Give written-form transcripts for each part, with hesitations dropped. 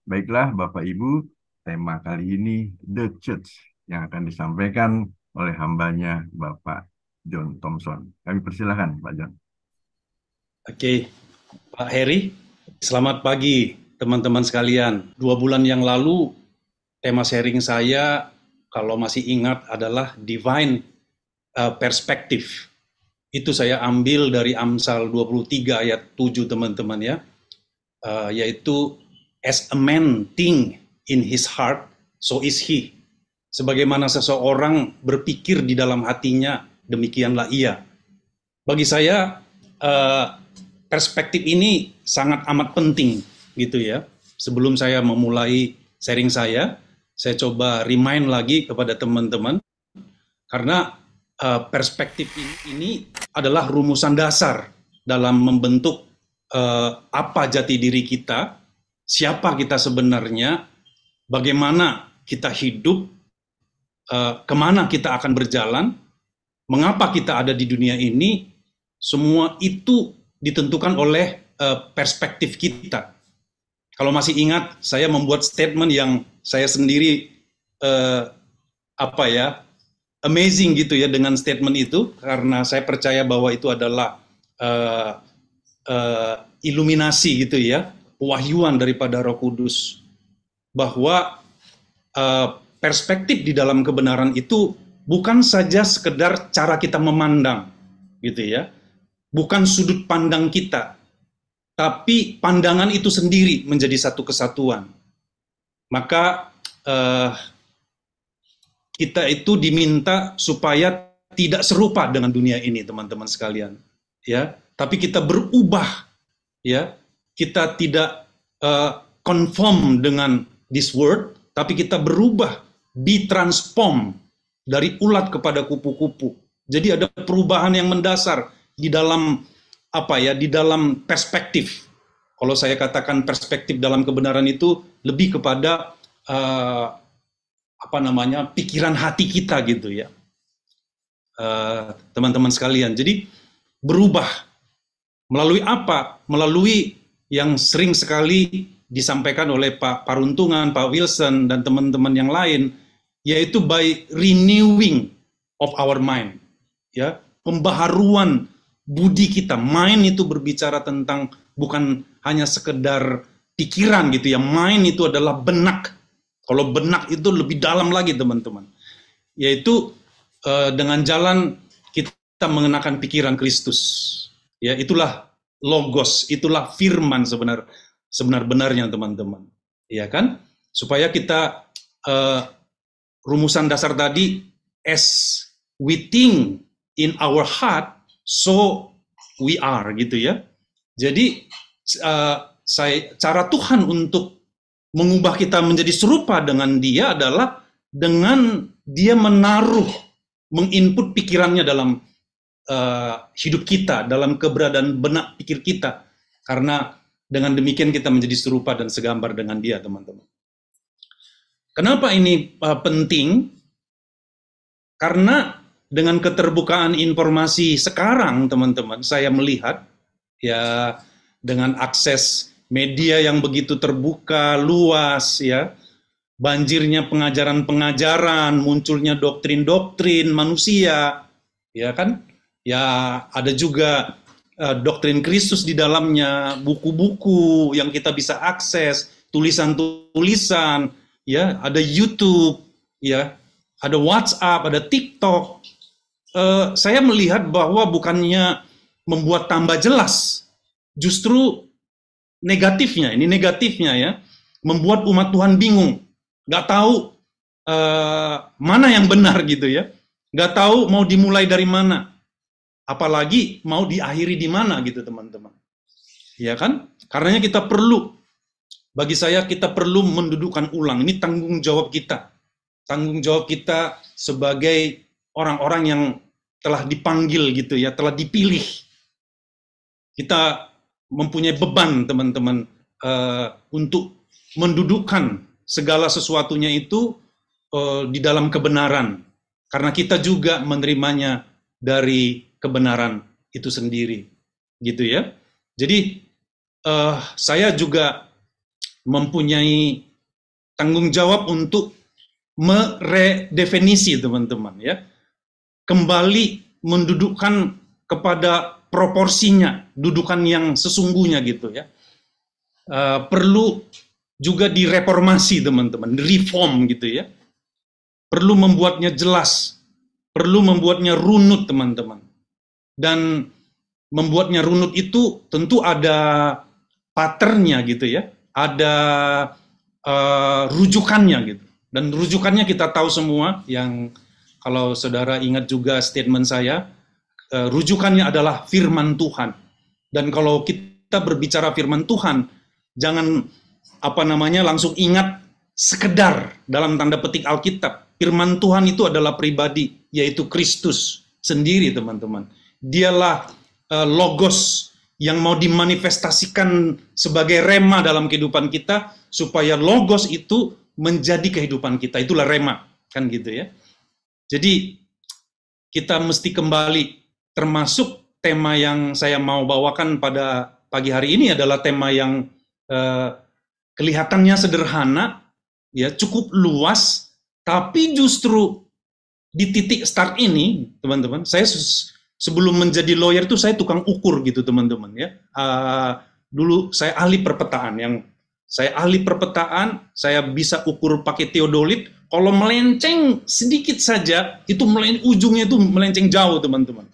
Baiklah, Bapak Ibu, tema kali ini The Church yang akan disampaikan oleh hambanya Bapak John Thompson. Kami persilahkan, Pak John. Oke, Pak Heri, selamat pagi teman-teman sekalian. 2 bulan yang lalu, tema sharing saya, kalau masih ingat, adalah Divine Perspective. Itu saya ambil dari Amsal 23 ayat 7 teman-teman ya, yaitu as a man think in his heart, so is he. Sebagaimana seseorang berpikir di dalam hatinya, demikianlah ia. Bagi saya, eh, perspektif ini sangat amat penting gitu ya. Sebelum saya memulai sharing saya coba remind lagi kepada teman-teman karena perspektif ini adalah rumusan dasar dalam membentuk apa jati diri kita, siapa kita sebenarnya, bagaimana kita hidup, kemana kita akan berjalan, mengapa kita ada di dunia ini, semua itu ditentukan oleh perspektif kita. Kalau masih ingat, saya membuat statement yang saya sendiri amazing gitu ya dengan statement itu, karena saya percaya bahwa itu adalah iluminasi gitu ya, pewahyuan daripada Roh Kudus, bahwa perspektif di dalam kebenaran itu bukan saja sekedar cara kita memandang gitu ya, bukan sudut pandang kita, tapi pandangan itu sendiri menjadi satu kesatuan. Maka kita itu diminta supaya tidak serupa dengan dunia ini, teman-teman sekalian, ya. Tapi kita berubah, ya. Kita tidak conform dengan this world, tapi kita berubah, be transform dari ulat kepada kupu-kupu. Jadi ada perubahan yang mendasar di dalam di dalam perspektif. Kalau saya katakan perspektif dalam kebenaran itu lebih kepada pikiran hati kita gitu ya, teman-teman sekalian. Jadi berubah melalui apa? Melalui yang sering sekali disampaikan oleh Pak Paruntungan, Pak Wilson, dan teman-teman yang lain, yaitu by renewing of our mind, ya, pembaharuan budi kita. Mind itu berbicara tentang bukan hanya sekedar pikiran gitu ya. Mind itu adalah benak. Kalau benak itu lebih dalam lagi teman-teman. Yaitu dengan jalan kita mengenakan pikiran Kristus. Ya, itulah logos, itulah firman sebenar-benarnya teman-teman. Ya kan? Supaya kita rumusan dasar tadi, as we think in our heart, so we are gitu ya. Jadi cara Tuhan untuk mengubah kita menjadi serupa dengan Dia adalah dengan Dia menginput pikirannya dalam hidup kita, dalam keberadaan benak pikir kita. Karena dengan demikian kita menjadi serupa dan segambar dengan Dia, teman-teman. Kenapa ini penting? Karena dengan keterbukaan informasi sekarang, teman-teman, saya melihat ya, dengan akses media yang begitu terbuka, luas ya, banjirnya pengajaran-pengajaran, munculnya doktrin-doktrin manusia, ya kan? Ya, ada juga doktrin Kristus di dalamnya, buku-buku yang kita bisa akses, tulisan-tulisan, ya, ada YouTube, ya, ada WhatsApp, ada TikTok. Saya melihat bahwa bukannya membuat tambah jelas, justru negatifnya ya, membuat umat Tuhan bingung, nggak tahu mana yang benar gitu ya, nggak tahu mau dimulai dari mana, apalagi mau diakhiri di mana gitu teman-teman, ya kan? Karenanya bagi saya kita perlu mendudukkan ulang, ini tanggung jawab kita sebagai orang-orang yang telah dipanggil gitu ya, telah dipilih. Kita mempunyai beban teman-teman untuk mendudukkan segala sesuatunya itu di dalam kebenaran, karena kita juga menerimanya dari kebenaran itu sendiri, gitu ya. Jadi saya juga mempunyai tanggung jawab untuk meredefinisi, teman-teman, ya. Kembali mendudukkan kepada proporsinya, dudukan yang sesungguhnya gitu ya. Perlu juga direformasi, teman-teman, reform gitu ya. Perlu membuatnya jelas, perlu membuatnya runut, teman-teman. Dan membuatnya runut itu tentu ada patternnya gitu ya, ada rujukannya gitu. Dan rujukannya kita tahu semua, yang kalau saudara ingat juga statement saya, rujukannya adalah firman Tuhan. Dan kalau kita berbicara firman Tuhan, jangan langsung ingat sekedar dalam tanda petik Alkitab. Firman Tuhan itu adalah pribadi, yaitu Kristus sendiri, teman-teman. Dialah logos yang mau dimanifestasikan sebagai rema dalam kehidupan kita, supaya logos itu menjadi kehidupan kita. Itulah rema, kan gitu ya. Jadi kita mesti kembali, termasuk tema yang saya mau bawakan pada pagi hari ini adalah tema yang kelihatannya sederhana, ya, cukup luas, tapi justru di titik start ini, teman-teman, saya sebelum menjadi lawyer itu saya tukang ukur gitu, teman-teman, ya. Dulu saya ahli perpetaan, saya bisa ukur pakai teodolit. Kalau melenceng sedikit saja, itu ujungnya itu melenceng jauh, teman-teman.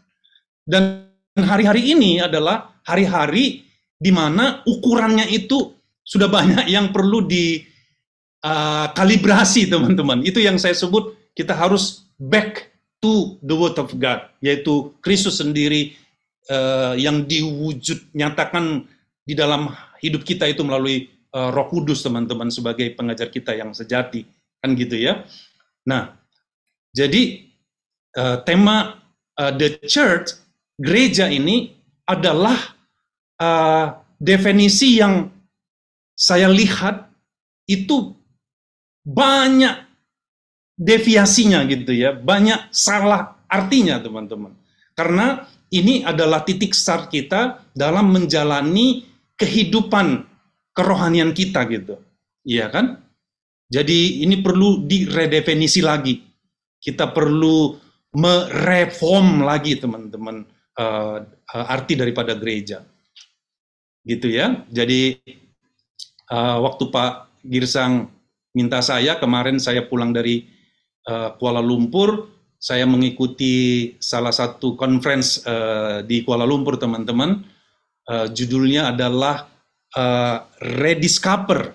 Dan hari-hari ini adalah hari-hari di mana ukurannya itu sudah banyak yang perlu dikalibrasi, teman-teman. Itu yang saya sebut, kita harus back to the word of God, yaitu Kristus sendiri yang diwujud nyatakan di dalam hidup kita itu melalui Roh Kudus, teman-teman, sebagai pengajar kita yang sejati, kan gitu ya. Nah, jadi tema the church, gereja ini adalah definisi yang saya lihat itu banyak deviasinya gitu ya, banyak salah artinya, teman-teman. Karena ini adalah titik start kita dalam menjalani kehidupan kerohanian kita gitu. Iya kan? Jadi ini perlu diredefinisi lagi. Kita perlu mereform lagi, teman-teman, arti daripada gereja. Gitu ya. Jadi waktu Pak Girsang minta saya, kemarin saya pulang dari Kuala Lumpur, saya mengikuti salah satu conference di Kuala Lumpur, teman-teman. Judulnya adalah Rediscover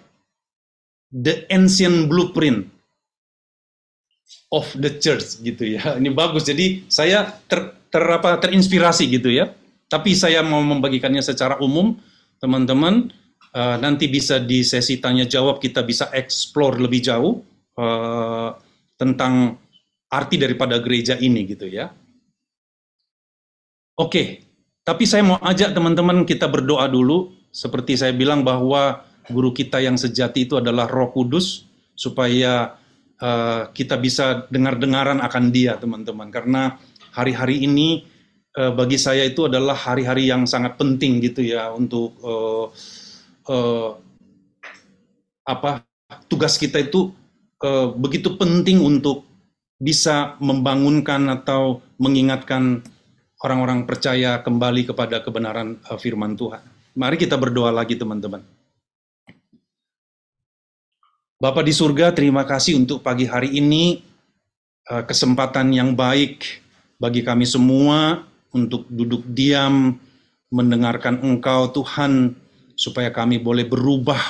the Ancient Blueprint of the Church, gitu ya. Ini bagus. Jadi saya terinspirasi gitu ya. Tapi saya mau membagikannya secara umum, teman-teman. Nanti bisa di sesi tanya jawab kita bisa explore lebih jauh tentang arti daripada gereja ini gitu ya. Oke, tapi saya mau ajak teman-teman kita berdoa dulu. Seperti saya bilang bahwa guru kita yang sejati itu adalah Roh Kudus, supaya kita bisa dengar-dengaran akan Dia, teman-teman. Karena hari-hari ini bagi saya itu adalah hari-hari yang sangat penting gitu ya, untuk tugas kita itu begitu penting untuk bisa membangunkan atau mengingatkan orang-orang percaya kembali kepada kebenaran firman Tuhan. Mari kita berdoa lagi, teman-teman. Bapa di surga, terima kasih untuk pagi hari ini, kesempatan yang baik bagi kami semua untuk duduk diam, mendengarkan Engkau, Tuhan, supaya kami boleh berubah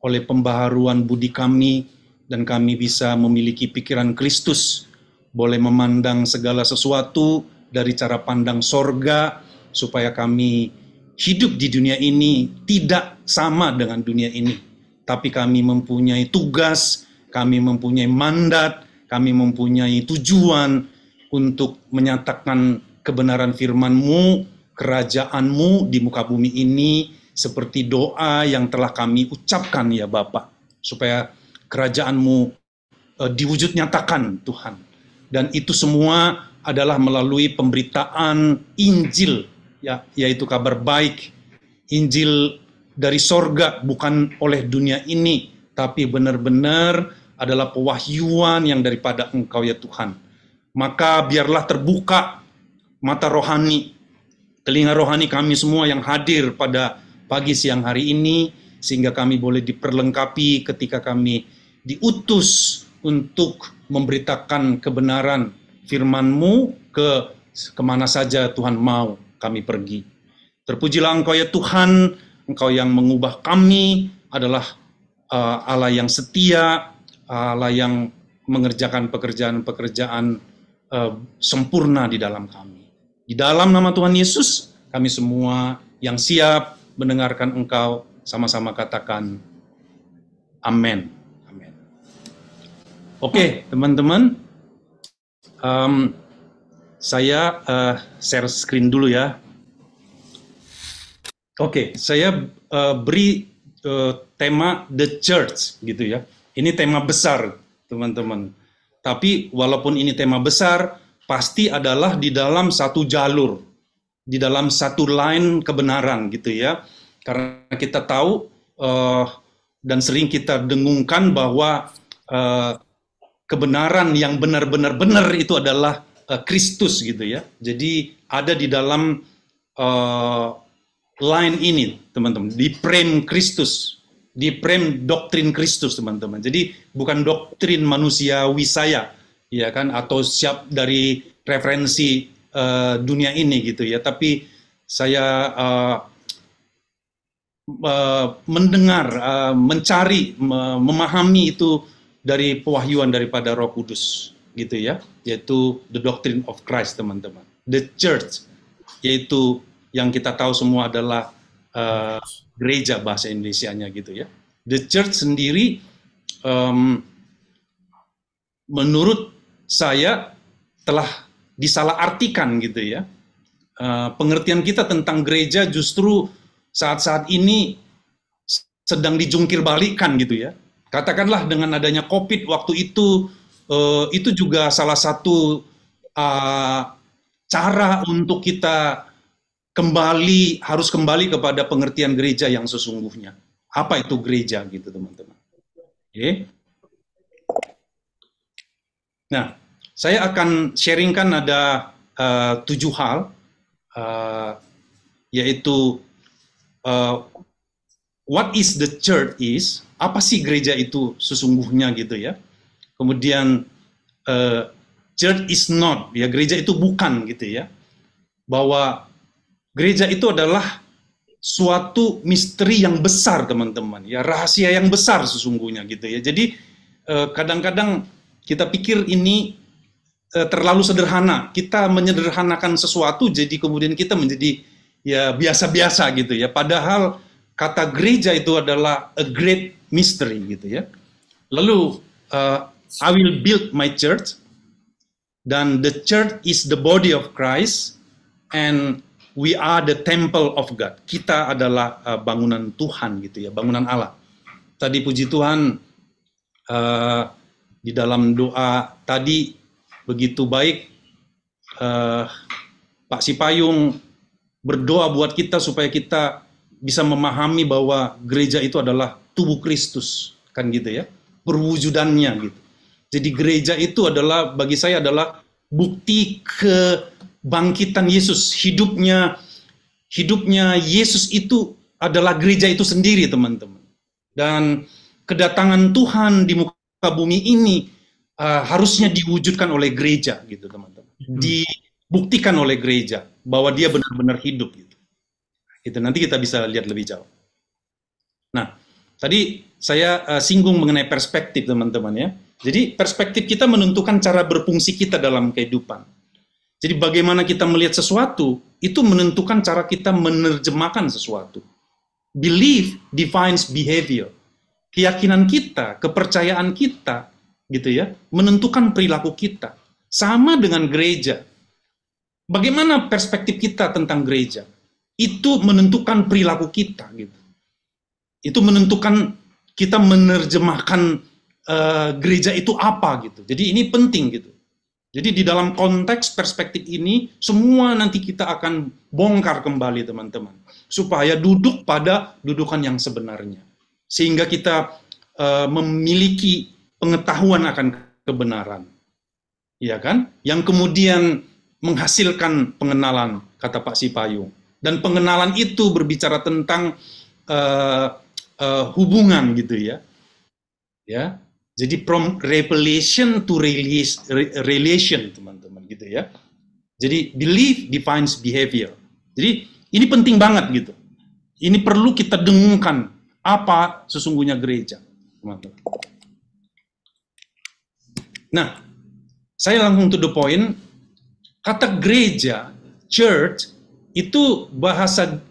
oleh pembaharuan budi kami, dan kami bisa memiliki pikiran Kristus, boleh memandang segala sesuatu dari cara pandang sorga, supaya kami hidup di dunia ini tidak sama dengan dunia ini, tapi kami mempunyai tugas, kami mempunyai mandat, kami mempunyai tujuan untuk menyatakan kebenaran firman-Mu, kerajaan-Mu di muka bumi ini, seperti doa yang telah kami ucapkan ya Bapa, supaya kerajaan-Mu diwujud nyatakan, Tuhan. Dan itu semua adalah melalui pemberitaan Injil, ya, yaitu kabar baik, Injil dari sorga, bukan oleh dunia ini, tapi benar-benar adalah pewahyuan yang daripada Engkau ya Tuhan. Maka biarlah terbuka mata rohani, telinga rohani kami semua yang hadir pada pagi siang hari ini, sehingga kami boleh diperlengkapi ketika kami diutus untuk memberitakan kebenaran firman-Mu ke kemana saja Tuhan mau kami pergi. Terpujilah Engkau ya Tuhan, Engkau yang mengubah kami adalah Allah yang setia, Allah yang mengerjakan pekerjaan-pekerjaan sempurna di dalam kami. Di dalam nama Tuhan Yesus, kami semua yang siap mendengarkan Engkau, sama-sama katakan amin. Amin. Oke, teman-teman, saya share screen dulu ya. Oke, saya beri tema The Church gitu ya. Ini tema besar, teman-teman. Tapi walaupun ini tema besar, pasti adalah di dalam satu jalur, di dalam satu line kebenaran gitu ya. Karena kita tahu dan sering kita dengungkan bahwa kebenaran yang benar-benar benar itu adalah Kristus gitu ya. Jadi ada di dalam line ini, teman-teman, di frame Kristus, di frame doktrin Kristus, teman-teman. Jadi bukan doktrin manusiawi saya, ya kan, atau siap dari referensi dunia ini gitu ya. Tapi saya mendengar, mencari, memahami itu dari pewahyuan daripada Roh Kudus, gitu ya, yaitu the doctrine of Christ, teman-teman. The Church, yaitu yang kita tahu semua adalah gereja bahasa Indonesianya gitu ya. The Church sendiri menurut saya telah disalahartikan gitu ya. Pengertian kita tentang gereja justru saat-saat ini sedang dijungkir balikkan gitu ya. Katakanlah dengan adanya COVID waktu itu juga salah satu cara untuk kita harus kembali kepada pengertian gereja yang sesungguhnya. Apa itu gereja gitu, teman-teman? Oke. Nah, saya akan sharingkan ada 7 hal, yaitu what is the church is, apa sih gereja itu sesungguhnya gitu ya. Kemudian church is not, ya gereja itu bukan gitu ya. Bahwa gereja itu adalah suatu misteri yang besar, teman-teman. Ya, rahasia yang besar sesungguhnya gitu ya. Jadi kadang-kadang kita pikir ini terlalu sederhana. Kita menyederhanakan sesuatu, jadi kemudian kita menjadi ya biasa-biasa gitu ya. Padahal kata gereja itu adalah a great mystery gitu ya. Lalu I will build my church, dan the church is the body of Christ, and we are the temple of God. Kita adalah bangunan Tuhan gitu ya, bangunan Allah. Tadi puji Tuhan di dalam doa tadi begitu baik, Pak Sipayung berdoa buat kita supaya kita bisa memahami bahwa gereja itu adalah tubuh Kristus, kan gitu ya, perwujudannya gitu. Jadi gereja itu adalah, bagi saya adalah bukti kebangkitan Yesus. Hidupnya Yesus itu adalah gereja itu sendiri, teman-teman. Dan kedatangan Tuhan di muka bumi ini harusnya diwujudkan oleh gereja, gitu, teman-teman. Dibuktikan oleh gereja bahwa dia benar-benar hidup, gitu. Itu nanti kita bisa lihat lebih jauh. Nah, tadi saya singgung mengenai perspektif, teman-teman ya. Jadi perspektif kita menentukan cara berfungsi kita dalam kehidupan. Jadi bagaimana kita melihat sesuatu, itu menentukan cara kita menerjemahkan sesuatu. Belief defines behavior. Keyakinan kita, kepercayaan kita, gitu ya, menentukan perilaku kita. Sama dengan gereja. Bagaimana perspektif kita tentang gereja? Itu menentukan perilaku kita, gitu. Itu menentukan kita menerjemahkan gereja itu apa gitu. Jadi ini penting gitu. Jadi di dalam konteks perspektif ini semua nanti kita akan bongkar kembali, teman-teman. supaya duduk pada dudukan yang sebenarnya. Sehingga kita memiliki pengetahuan akan kebenaran. Ya kan? Yang kemudian menghasilkan pengenalan, kata Pak Sipayung. Dan pengenalan itu berbicara tentang hubungan gitu ya. Ya. Jadi from revelation to relation, teman-teman gitu ya. Jadi belief defines behavior. Jadi ini penting banget gitu. Ini perlu kita dengungkan apa sesungguhnya gereja, teman-teman. Nah, saya langsung to the point. Kata gereja, church, itu bahasa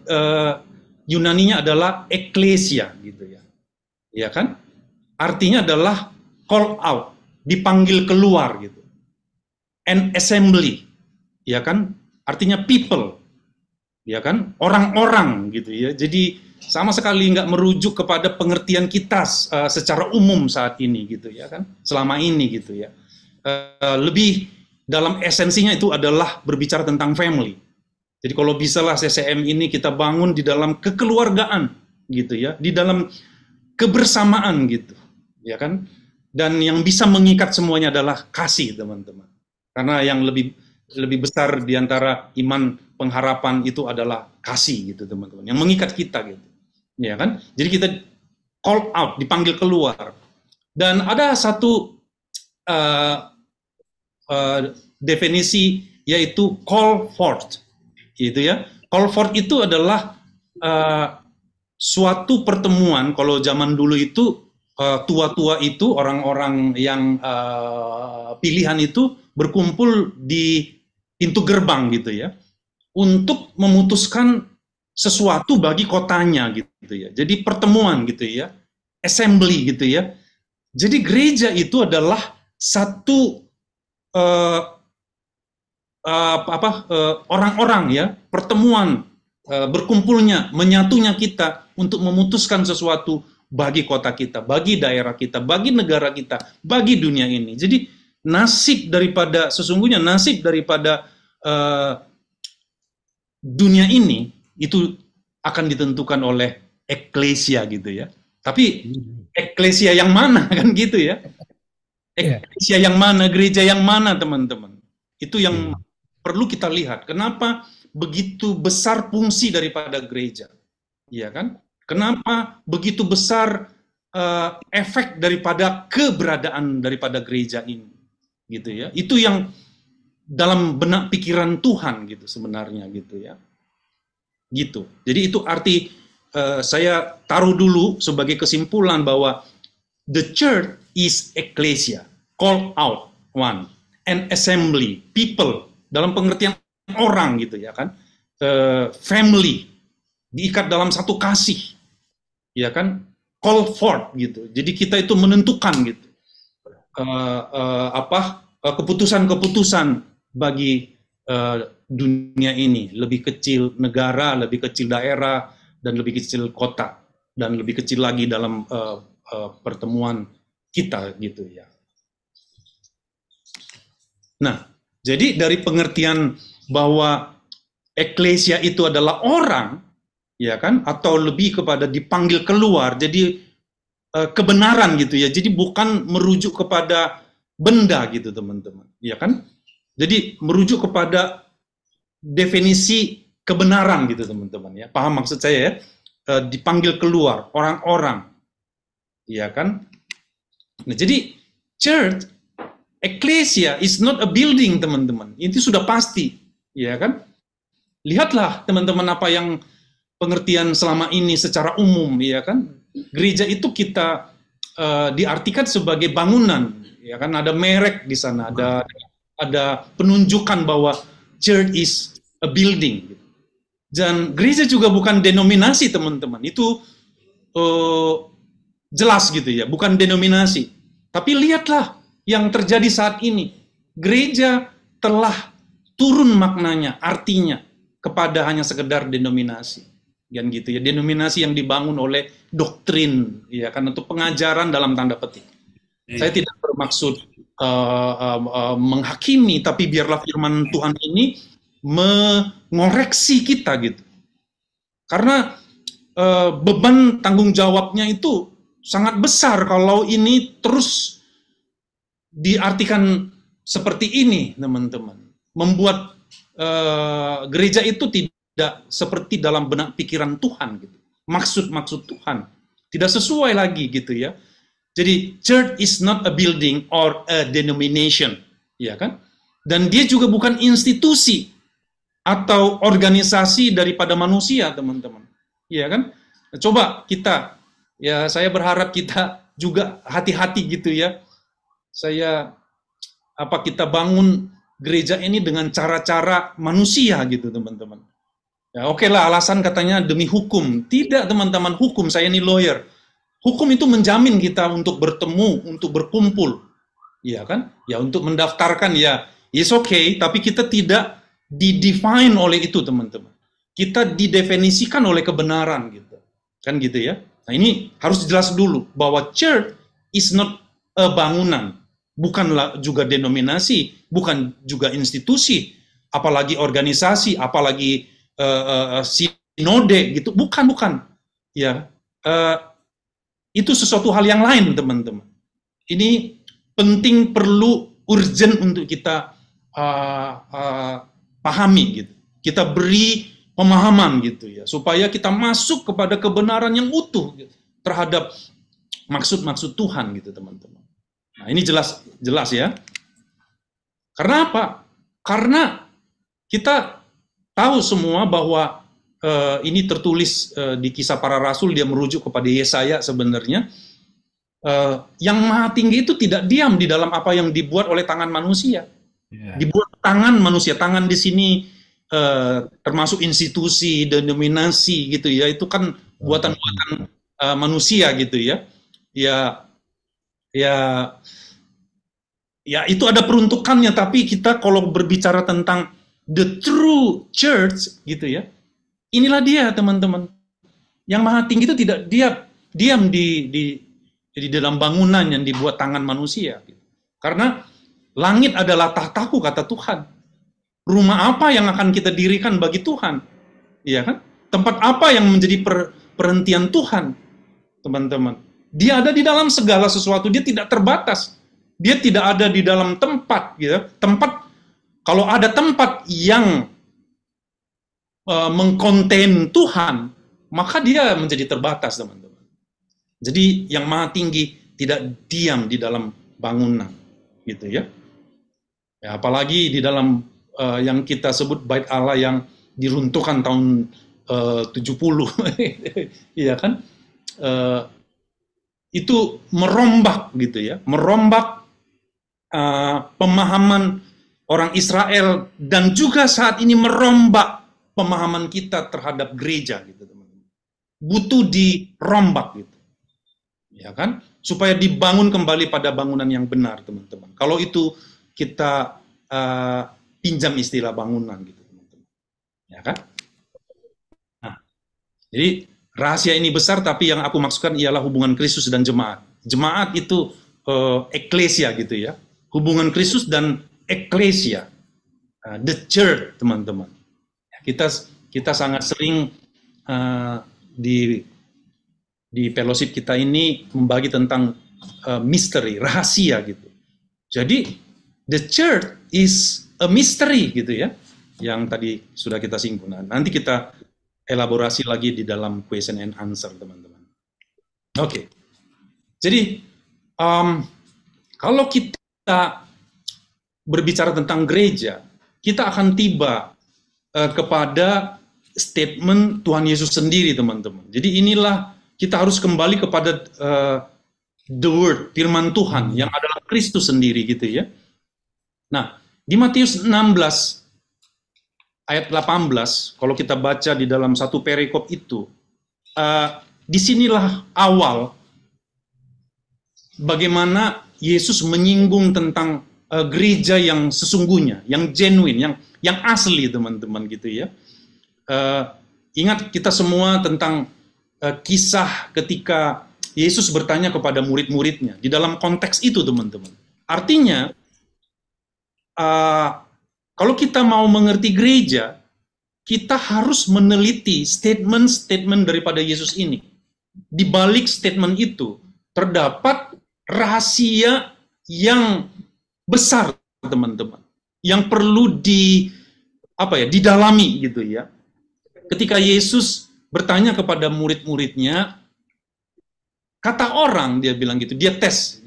Yunaninya adalah ekklesia gitu ya. Ya kan? Artinya adalah call out, dipanggil keluar gitu. And assembly, ya kan? Artinya people, ya kan? Orang-orang gitu ya. Jadi sama sekali nggak merujuk kepada pengertian kita secara umum saat ini gitu ya kan? Selama ini gitu ya. Lebih dalam esensinya itu adalah berbicara tentang family. Jadi kalau bisalah CCM ini kita bangun di dalam kekeluargaan gitu ya, di dalam kebersamaan gitu, ya kan? Dan yang bisa mengikat semuanya adalah kasih, teman-teman. Karena yang lebih besar di antara iman pengharapan itu adalah kasih gitu, teman-teman. Yang mengikat kita gitu. Ya kan? Jadi kita call out, dipanggil keluar. Dan ada satu definisi yaitu call forth. Gitu ya. Call forth itu adalah suatu pertemuan. Kalau zaman dulu itu tua-tua itu, orang-orang yang pilihan itu berkumpul di pintu gerbang gitu ya, untuk memutuskan sesuatu bagi kotanya gitu ya. Jadi pertemuan gitu ya, assembly gitu ya. Jadi gereja itu adalah satu orang-orang ya, pertemuan, berkumpulnya, menyatunya kita untuk memutuskan sesuatu bagi kota kita, bagi daerah kita, bagi negara kita, bagi dunia ini. Jadi sesungguhnya nasib daripada dunia ini itu akan ditentukan oleh eklesia gitu ya. Tapi eklesia yang mana kan gitu ya? Eklesia yang mana, gereja yang mana, teman-teman? Itu yang perlu kita lihat. Kenapa begitu besar fungsi daripada gereja? Iya kan? Kenapa begitu besar efek daripada keberadaan daripada gereja ini? Gitu ya. Itu yang dalam benak pikiran Tuhan gitu sebenarnya gitu ya. Gitu. Jadi itu arti saya taruh dulu sebagai kesimpulan bahwa the church is ecclesia, call out one, and assembly, people, dalam pengertian orang gitu ya kan, family, diikat dalam satu kasih, ya kan, call forth gitu. Jadi kita itu menentukan gitu keputusan-keputusan bagi dunia ini, lebih kecil negara, lebih kecil daerah, dan lebih kecil kota, dan lebih kecil lagi dalam pertemuan kita gitu ya. Nah, jadi dari pengertian bahwa eklesia itu adalah orang, ya kan, atau lebih kepada dipanggil keluar, jadi kebenaran gitu ya. Jadi bukan merujuk kepada benda gitu, teman-teman, ya kan? Jadi merujuk kepada definisi kebenaran gitu, teman-teman ya. Paham maksud saya ya? Dipanggil keluar orang-orang, ya kan? Nah, jadi church, ecclesia is not a building, teman-teman. Itu sudah pasti, ya kan? Lihatlah teman-teman apa yang pengertian selama ini secara umum, ya kan? Gereja itu kita diartikan sebagai bangunan, ya kan? Ada merek di sana, ada penunjukan bahwa church is a building. Dan gereja juga bukan denominasi, teman-teman. Itu jelas gitu ya, bukan denominasi. Tapi lihatlah yang terjadi saat ini. Gereja telah turun maknanya, artinya kepada hanya sekedar denominasi. Kan gitu ya, denominasi yang dibangun oleh doktrin, ya kan, untuk pengajaran dalam tanda petik. Saya tidak bermaksud menghakimi, tapi biarlah firman Tuhan ini mengoreksi kita gitu. Karena beban tanggung jawabnya itu sangat besar kalau ini terus diartikan seperti ini, teman-teman. Membuat gereja itu tidak seperti dalam benak pikiran Tuhan, gitu. Maksud-maksud Tuhan tidak sesuai lagi, gitu ya. Jadi church is not a building or a denomination, ya kan? Dan dia juga bukan institusi atau organisasi daripada manusia, teman-teman. Ya kan? Coba kita, ya saya berharap kita juga hati-hati gitu ya. Kita bangun gereja ini dengan cara-cara manusia gitu, teman-teman. Ya oke lah, alasan katanya demi hukum. Tidak, teman-teman, hukum, saya ini lawyer. Hukum itu menjamin kita untuk bertemu, untuk berkumpul. Ya kan? Ya untuk mendaftarkan, ya it's okay, tapi kita tidak didefine oleh itu, teman-teman. Kita didefinisikan oleh kebenaran gitu. Kan gitu ya. Nah, ini harus jelas dulu bahwa church is not a bangunan, bukanlah juga denominasi, bukan juga institusi, apalagi organisasi, apalagi sinode gitu. Bukan. Ya. Itu sesuatu hal yang lain, teman-teman. Ini penting, perlu, urgent untuk kita pahami gitu. Kita beri pemahaman gitu ya, supaya kita masuk kepada kebenaran yang utuh gitu, terhadap maksud-maksud Tuhan gitu, teman-teman. Nah, ini jelas ya. Karena apa? Karena kita tahu semua bahwa ini tertulis di Kisah Para Rasul, dia merujuk kepada Yesaya sebenarnya. Yang Maha Tinggi itu tidak diam di dalam apa yang dibuat oleh tangan manusia. Dibuat tangan manusia, tangan di sini termasuk institusi, denominasi gitu ya, itu kan buatan-buatan manusia gitu ya. Ya itu ada peruntukannya, tapi kita kalau berbicara tentang the true church gitu ya, inilah dia, teman-teman. Yang Maha Tinggi itu tidak diam di dalam bangunan yang dibuat tangan manusia. Karena langit adalah tahtaku, kata Tuhan. Rumah apa yang akan kita dirikan bagi Tuhan? Iya kan? Tempat apa yang menjadi perhentian Tuhan, teman-teman? Dia ada di dalam segala sesuatu. Dia tidak terbatas. Dia tidak ada di dalam tempat, gitu. Tempat, kalau ada tempat yang mengkonten Tuhan, maka dia menjadi terbatas, teman-teman. Jadi yang Maha Tinggi tidak diam di dalam bangunan, gitu ya. Ya, apalagi di dalam yang kita sebut bait Allah yang diruntuhkan tahun 70, iya kan? Itu merombak gitu ya, merombak pemahaman orang Israel, dan juga saat ini merombak pemahaman kita terhadap gereja gitu, teman-teman. Butuh dirombak gitu, ya kan? Supaya dibangun kembali pada bangunan yang benar, teman-teman. Kalau itu kita pinjam istilah bangunan gitu, teman-teman, ya kan? Nah, jadi rahasia ini besar, tapi yang aku maksudkan ialah hubungan Kristus dan jemaat. Jemaat itu eklesia gitu ya, hubungan Kristus dan eklesia, the church, teman-teman. Kita sangat sering di fellowship kita ini membagi tentang misteri, rahasia gitu. Jadi the church is a mystery gitu ya, yang tadi sudah kita singgung. Nanti kita elaborasi lagi di dalam question and answer, teman-teman. Oke. Jadi kalau kita berbicara tentang gereja, kita akan tiba kepada statement Tuhan Yesus sendiri, teman-teman. Jadi inilah kita harus kembali kepada the word, firman Tuhan yang adalah Kristus sendiri gitu ya. Nah, di Matius 16 ayat 18, kalau kita baca di dalam satu perikop itu, disinilah awal bagaimana Yesus menyinggung tentang gereja yang sesungguhnya, yang genuine, yang asli, teman-teman gitu ya. Ingat kita semua tentang kisah ketika Yesus bertanya kepada murid-muridnya di dalam konteks itu, teman-teman. Artinya kalau kita mau mengerti gereja, kita harus meneliti statement-statement daripada Yesus ini. Di balik statement itu terdapat rahasia yang besar, teman-teman, yang perlu didalami gitu ya. Ketika Yesus bertanya kepada murid-muridnya, kata orang dia bilang gitu, dia tes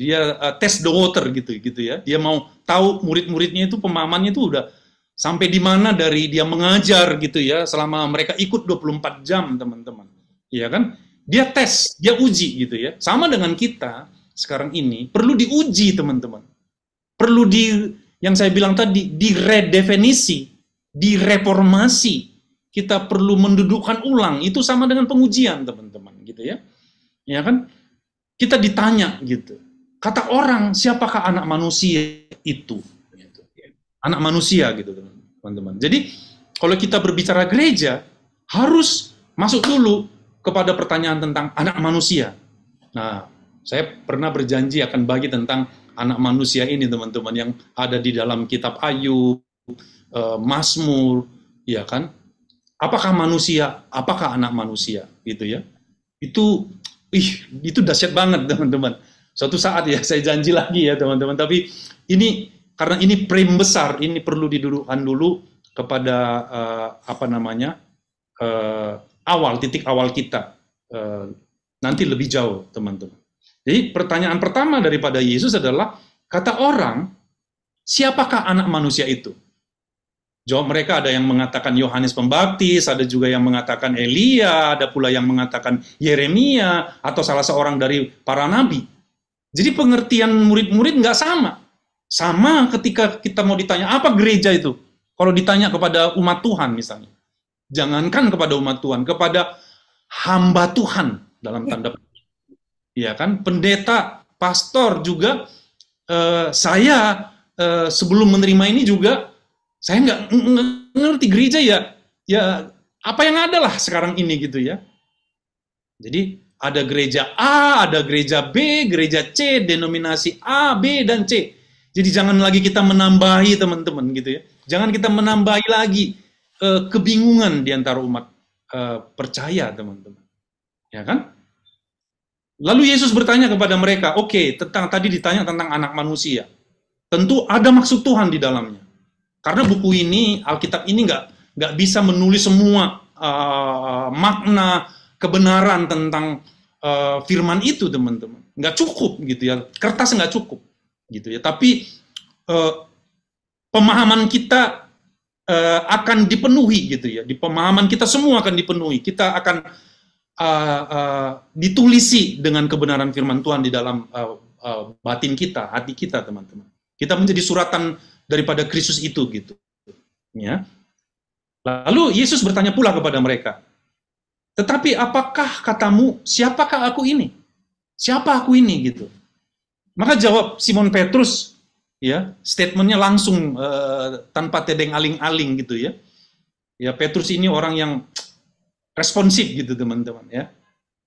the water gitu ya. Dia mau tahu murid-muridnya itu pemahamannya itu udah sampai di mana dari dia mengajar gitu ya, selama mereka ikut 24 jam, teman-teman. Iya kan? Dia tes, dia uji gitu ya. Sama dengan kita sekarang ini perlu diuji, teman-teman. Perlu yang saya bilang tadi, diredefinisi, direformasi. Kita perlu mendudukkan ulang. Itu sama dengan pengujian, teman-teman, gitu ya. Ya kan? Kita ditanya gitu. Kata orang, siapakah anak manusia itu? Anak manusia gitu, teman-teman. Jadi, kalau kita berbicara gereja, harus masuk dulu kepada pertanyaan tentang anak manusia. Nah, saya pernah berjanji akan bagi tentang anak manusia ini, teman-teman, yang ada di dalam kitab Ayub, Mazmur, ya kan? Apakah manusia? Apakah anak manusia? Gitu ya. Itu dahsyat banget, teman-teman. Suatu saat ya, saya janji lagi ya, teman-teman. Tapi ini karena ini frame besar, ini perlu didudukkan dulu kepada titik awal kita. Nanti lebih jauh, teman-teman. Jadi pertanyaan pertama daripada Yesus adalah, kata orang, siapakah anak manusia itu? Jawab mereka, ada yang mengatakan Yohanes Pembaptis, ada juga yang mengatakan Elia, ada pula yang mengatakan Yeremia, atau salah seorang dari para nabi. Jadi pengertian murid-murid nggak sama. Sama ketika kita mau ditanya, apa gereja itu? Kalau ditanya kepada umat Tuhan misalnya. Jangankan kepada umat Tuhan, kepada hamba Tuhan, dalam tanda petik. Ya kan? Pendeta, pastor juga, saya sebelum menerima ini juga, saya nggak ngerti gereja ya apa yang ada lah sekarang ini gitu ya. Jadi ada gereja A, ada gereja B, gereja C, denominasi A, B, dan C. Jadi jangan lagi kita menambahi, teman-teman, gitu ya. Jangan kita menambahi lagi kebingungan di antara umat percaya, teman-teman. Ya kan? Lalu Yesus bertanya kepada mereka, oke, tadi ditanya tentang anak manusia. Tentu ada maksud Tuhan di dalamnya. Karena buku ini, Alkitab ini nggak bisa menulis semua makna kebenaran tentang firman itu, teman-teman. Nggak cukup gitu ya, kertas nggak cukup gitu ya. Tapi pemahaman kita akan dipenuhi gitu ya. Di pemahaman kita semua akan dipenuhi. Kita akan ditulisi dengan kebenaran firman Tuhan di dalam batin kita, hati kita, teman-teman. Kita menjadi suratan daripada Kristus itu gitu. Ya. Lalu Yesus bertanya pula kepada mereka, tetapi apakah katamu, siapakah aku ini? Siapa aku ini gitu? Maka jawab Simon Petrus, ya, statementnya langsung tanpa tedeng aling-aling gitu ya. Ya, Petrus ini orang yang responsif gitu, teman-teman ya.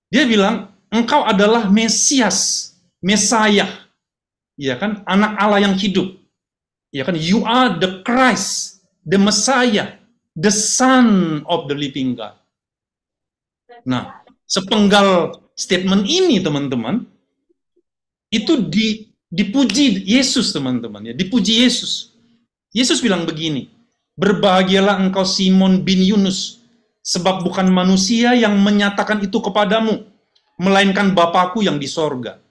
Dia bilang, engkau adalah Mesias, Mesayah, ya kan, anak Allah yang hidup. Ya kan, you are the Christ, the Messiah, the Son of the living God. Nah, sepenggal statement ini, teman-teman, itu dipuji Yesus, teman-teman ya, dipuji Yesus. Yesus bilang begini, berbahagialah engkau Simon bin Yunus, sebab bukan manusia yang menyatakan itu kepadamu, melainkan Bapakku yang di sorga.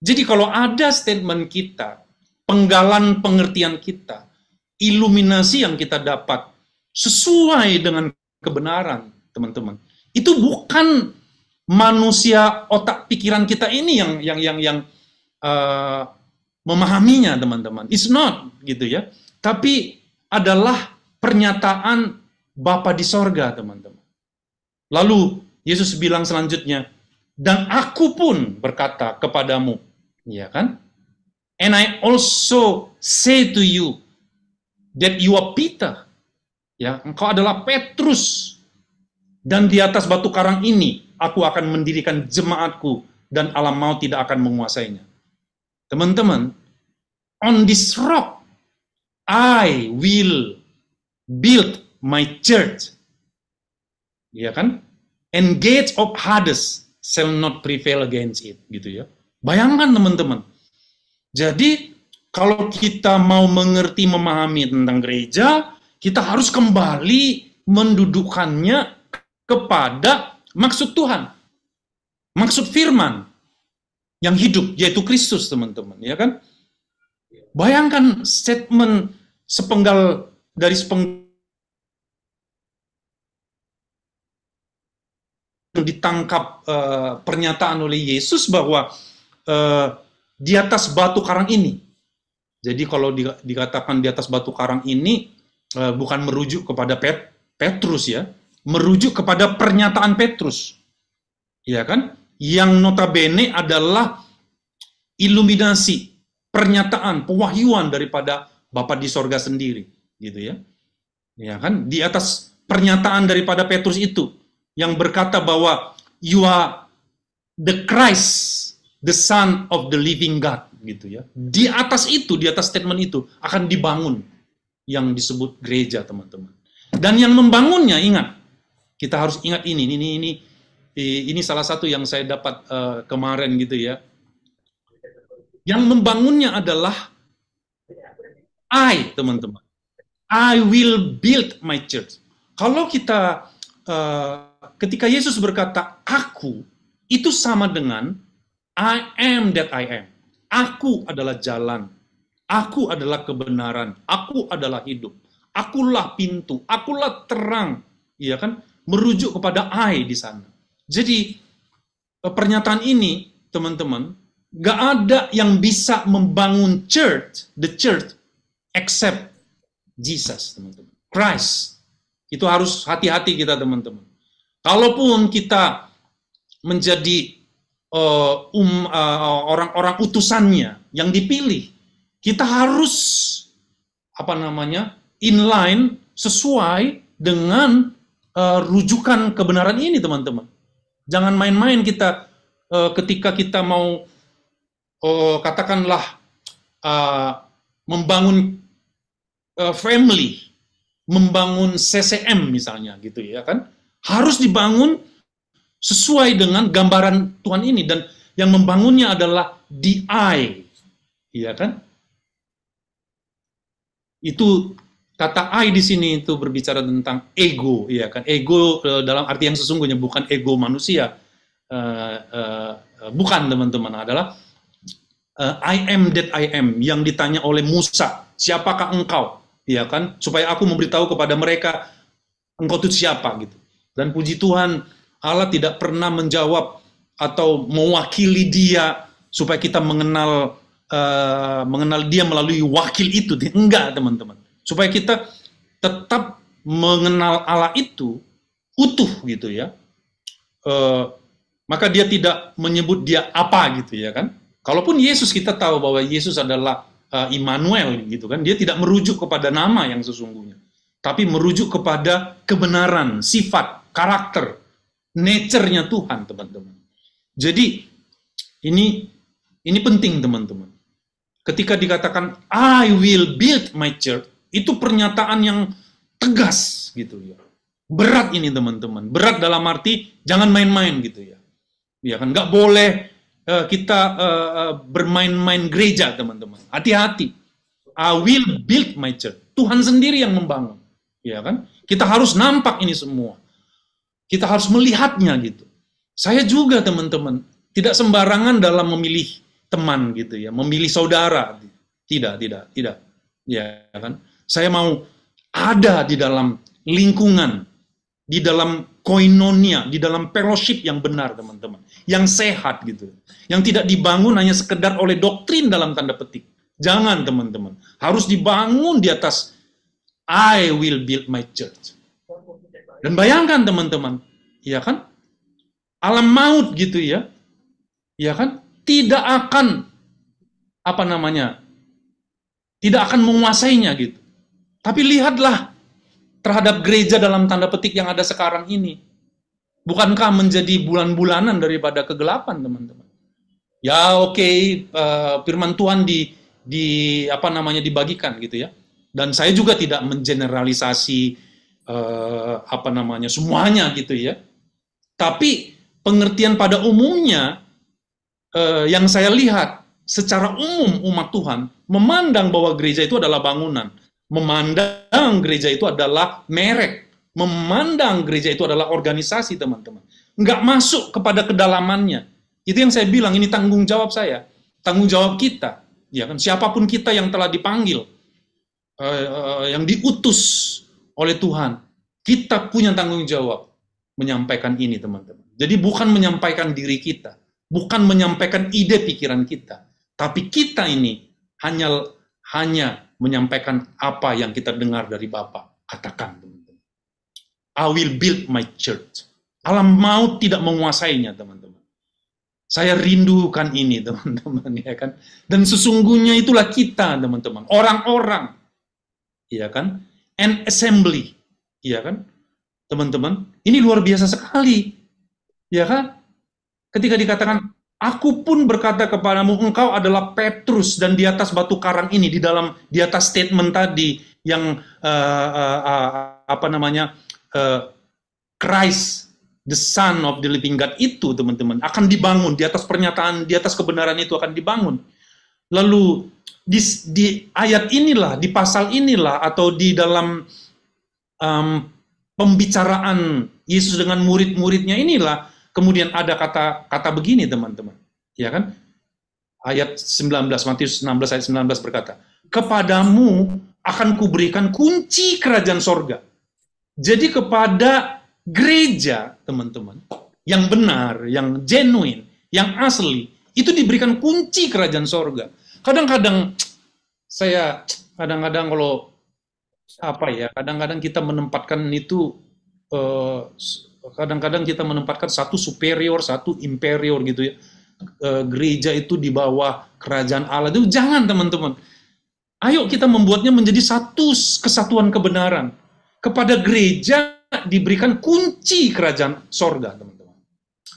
Jadi kalau ada statement kita, penggalan pengertian kita, iluminasi yang kita dapat sesuai dengan kebenaran, teman-teman. Itu bukan manusia otak pikiran kita ini yang memahaminya, teman-teman. It's not gitu ya. Tapi adalah pernyataan Bapa di sorga, teman-teman. Lalu Yesus bilang selanjutnya, dan aku pun berkata kepadamu, ya kan? And I also say to you that you are Peter. Ya, engkau adalah Petrus. Dan di atas batu karang ini aku akan mendirikan jemaatku dan alam maut tidak akan menguasainya. Teman-teman, on this rock I will build my church. ya kan? And gates of Hades shall not prevail against it, gitu ya. Bayangkan teman-teman. Jadi kalau kita mau mengerti, memahami tentang gereja, kita harus kembali mendudukannya kepada maksud Tuhan, maksud firman yang hidup, yaitu Kristus, teman-teman, ya kan? Bayangkan statement sepenggal dari ditangkap pernyataan oleh Yesus bahwa di atas batu karang ini. Jadi kalau dikatakan di atas batu karang ini bukan merujuk kepada Petrus ya, merujuk kepada pernyataan Petrus, ya kan? Yang notabene adalah iluminasi, pernyataan, pewahyuan daripada Bapa di sorga sendiri, gitu ya. Ya kan? Di atas pernyataan daripada Petrus itu yang berkata bahwa you are the Christ, the Son of the living God, gitu ya. Di atas itu, di atas statement itu akan dibangun yang disebut gereja, teman-teman. Dan yang membangunnya, ingat, kita harus ingat ini salah satu yang saya dapat kemarin gitu ya. Yang membangunnya adalah teman-teman. I will build my church. Kalau kita ketika Yesus berkata aku, itu sama dengan I am that I am. Aku adalah jalan. Aku adalah kebenaran. Aku adalah hidup. Akulah pintu. Akulah terang. Iya kan? Merujuk kepada I di sana. Jadi pernyataan ini, teman-teman, gak ada yang bisa membangun the church, except Jesus, teman-teman. Christ. Itu harus hati-hati kita, teman-teman. Kalaupun kita menjadi orang-orang utusannya yang dipilih, kita harus inline sesuai dengan rujukan kebenaran ini, teman-teman. Jangan main-main kita ketika kita mau katakanlah membangun family, membangun CCM misalnya gitu ya kan, harus dibangun sesuai dengan gambaran Tuhan ini, dan yang membangunnya adalah the I, ya kan? Itu kata I di sini itu berbicara tentang ego, ya kan? Ego dalam arti yang sesungguhnya, bukan ego manusia, bukan, teman-teman, adalah I am that I am yang ditanya oleh Musa, siapakah engkau, ya kan? Supaya aku memberitahu kepada mereka engkau itu siapa gitu. Dan puji Tuhan, Allah tidak pernah menjawab atau mewakili dia supaya kita mengenal dia melalui wakil itu. Enggak, teman-teman. Supaya kita tetap mengenal Allah itu utuh gitu ya. Maka dia tidak menyebut dia apa gitu ya kan. Kalaupun Yesus, kita tahu bahwa Yesus adalah Immanuel gitu kan. Dia tidak merujuk kepada nama yang sesungguhnya, tapi merujuk kepada kebenaran, sifat, karakter, nature-nya Tuhan, teman-teman. Jadi ini penting, teman-teman. Ketika dikatakan I will build my church, itu pernyataan yang tegas gitu ya. Berat ini, teman-teman. Berat dalam arti jangan main-main gitu ya. Ya kan, nggak boleh kita bermain-main gereja, teman-teman. Hati-hati. I will build my church. Tuhan sendiri yang membangun. Ya kan? Kita harus nampak ini semua. Kita harus melihatnya gitu. Saya juga, teman-teman, tidak sembarangan dalam memilih teman gitu ya, memilih saudara. Tidak. Ya kan? Saya mau ada di dalam lingkungan, di dalam koinonia, di dalam fellowship yang benar, teman-teman. Yang sehat gitu. Yang tidak dibangun hanya sekedar oleh doktrin dalam tanda petik. Jangan, teman-teman. Harus dibangun di atas I will build my church. Dan bayangkan, teman-teman, ya kan? Alam maut gitu ya. Ya kan? Tidak akan tidak akan menguasainya gitu. Tapi lihatlah terhadap gereja dalam tanda petik yang ada sekarang ini. Bukankah menjadi bulan-bulanan daripada kegelapan, teman-teman? Ya oke, firman Tuhan dibagikan gitu ya. Dan saya juga tidak mengeneralisasi apa namanya, semuanya gitu ya. Tapi pengertian pada umumnya yang saya lihat secara umum umat Tuhan memandang bahwa gereja itu adalah bangunan, memandang gereja itu adalah merek, memandang gereja itu adalah organisasi, teman-teman. Nggak masuk kepada kedalamannya. Itu yang saya bilang, ini tanggung jawab saya, tanggung jawab kita, ya kan? Siapapun kita yang telah dipanggil, yang diutus oleh Tuhan, kita punya tanggung jawab menyampaikan ini, teman-teman. Jadi bukan menyampaikan diri kita, bukan menyampaikan ide pikiran kita, tapi kita ini hanya menyampaikan apa yang kita dengar dari Bapa. Katakan, teman-teman. I will build my church. Alam maut tidak menguasainya, teman-teman. Saya rindukan ini, teman-teman, ya kan? Dan sesungguhnya itulah kita, teman-teman. Orang-orang, ya kan? An assembly, ya kan? Teman-teman, ini luar biasa sekali, ya kan? Ketika dikatakan, aku pun berkata kepadamu, engkau adalah Petrus, dan di atas batu karang ini, di atas statement tadi yang apa namanya, Christ, the Son of the Living God itu, teman-teman, akan dibangun di atas pernyataan, di atas kebenaran itu akan dibangun. Lalu di ayat inilah, di pasal inilah, atau di dalam pembicaraan Yesus dengan murid-muridnya inilah, kemudian ada kata begini, teman-teman, ya kan? Ayat 19, Matius 16 ayat 19 berkata, kepadamu akan kuberikan kunci kerajaan sorga. Jadi kepada gereja, teman-teman, yang benar, yang genuine, yang asli, itu diberikan kunci kerajaan sorga. Kadang-kadang kalau apa ya, kadang-kadang kita menempatkan itu, kadang-kadang kita menempatkan satu superior, satu inferior gitu ya. Gereja itu di bawah kerajaan Allah. Itu jangan, teman-teman. Ayo kita membuatnya menjadi satu kesatuan kebenaran. Kepada gereja diberikan kunci kerajaan sorga, teman-teman.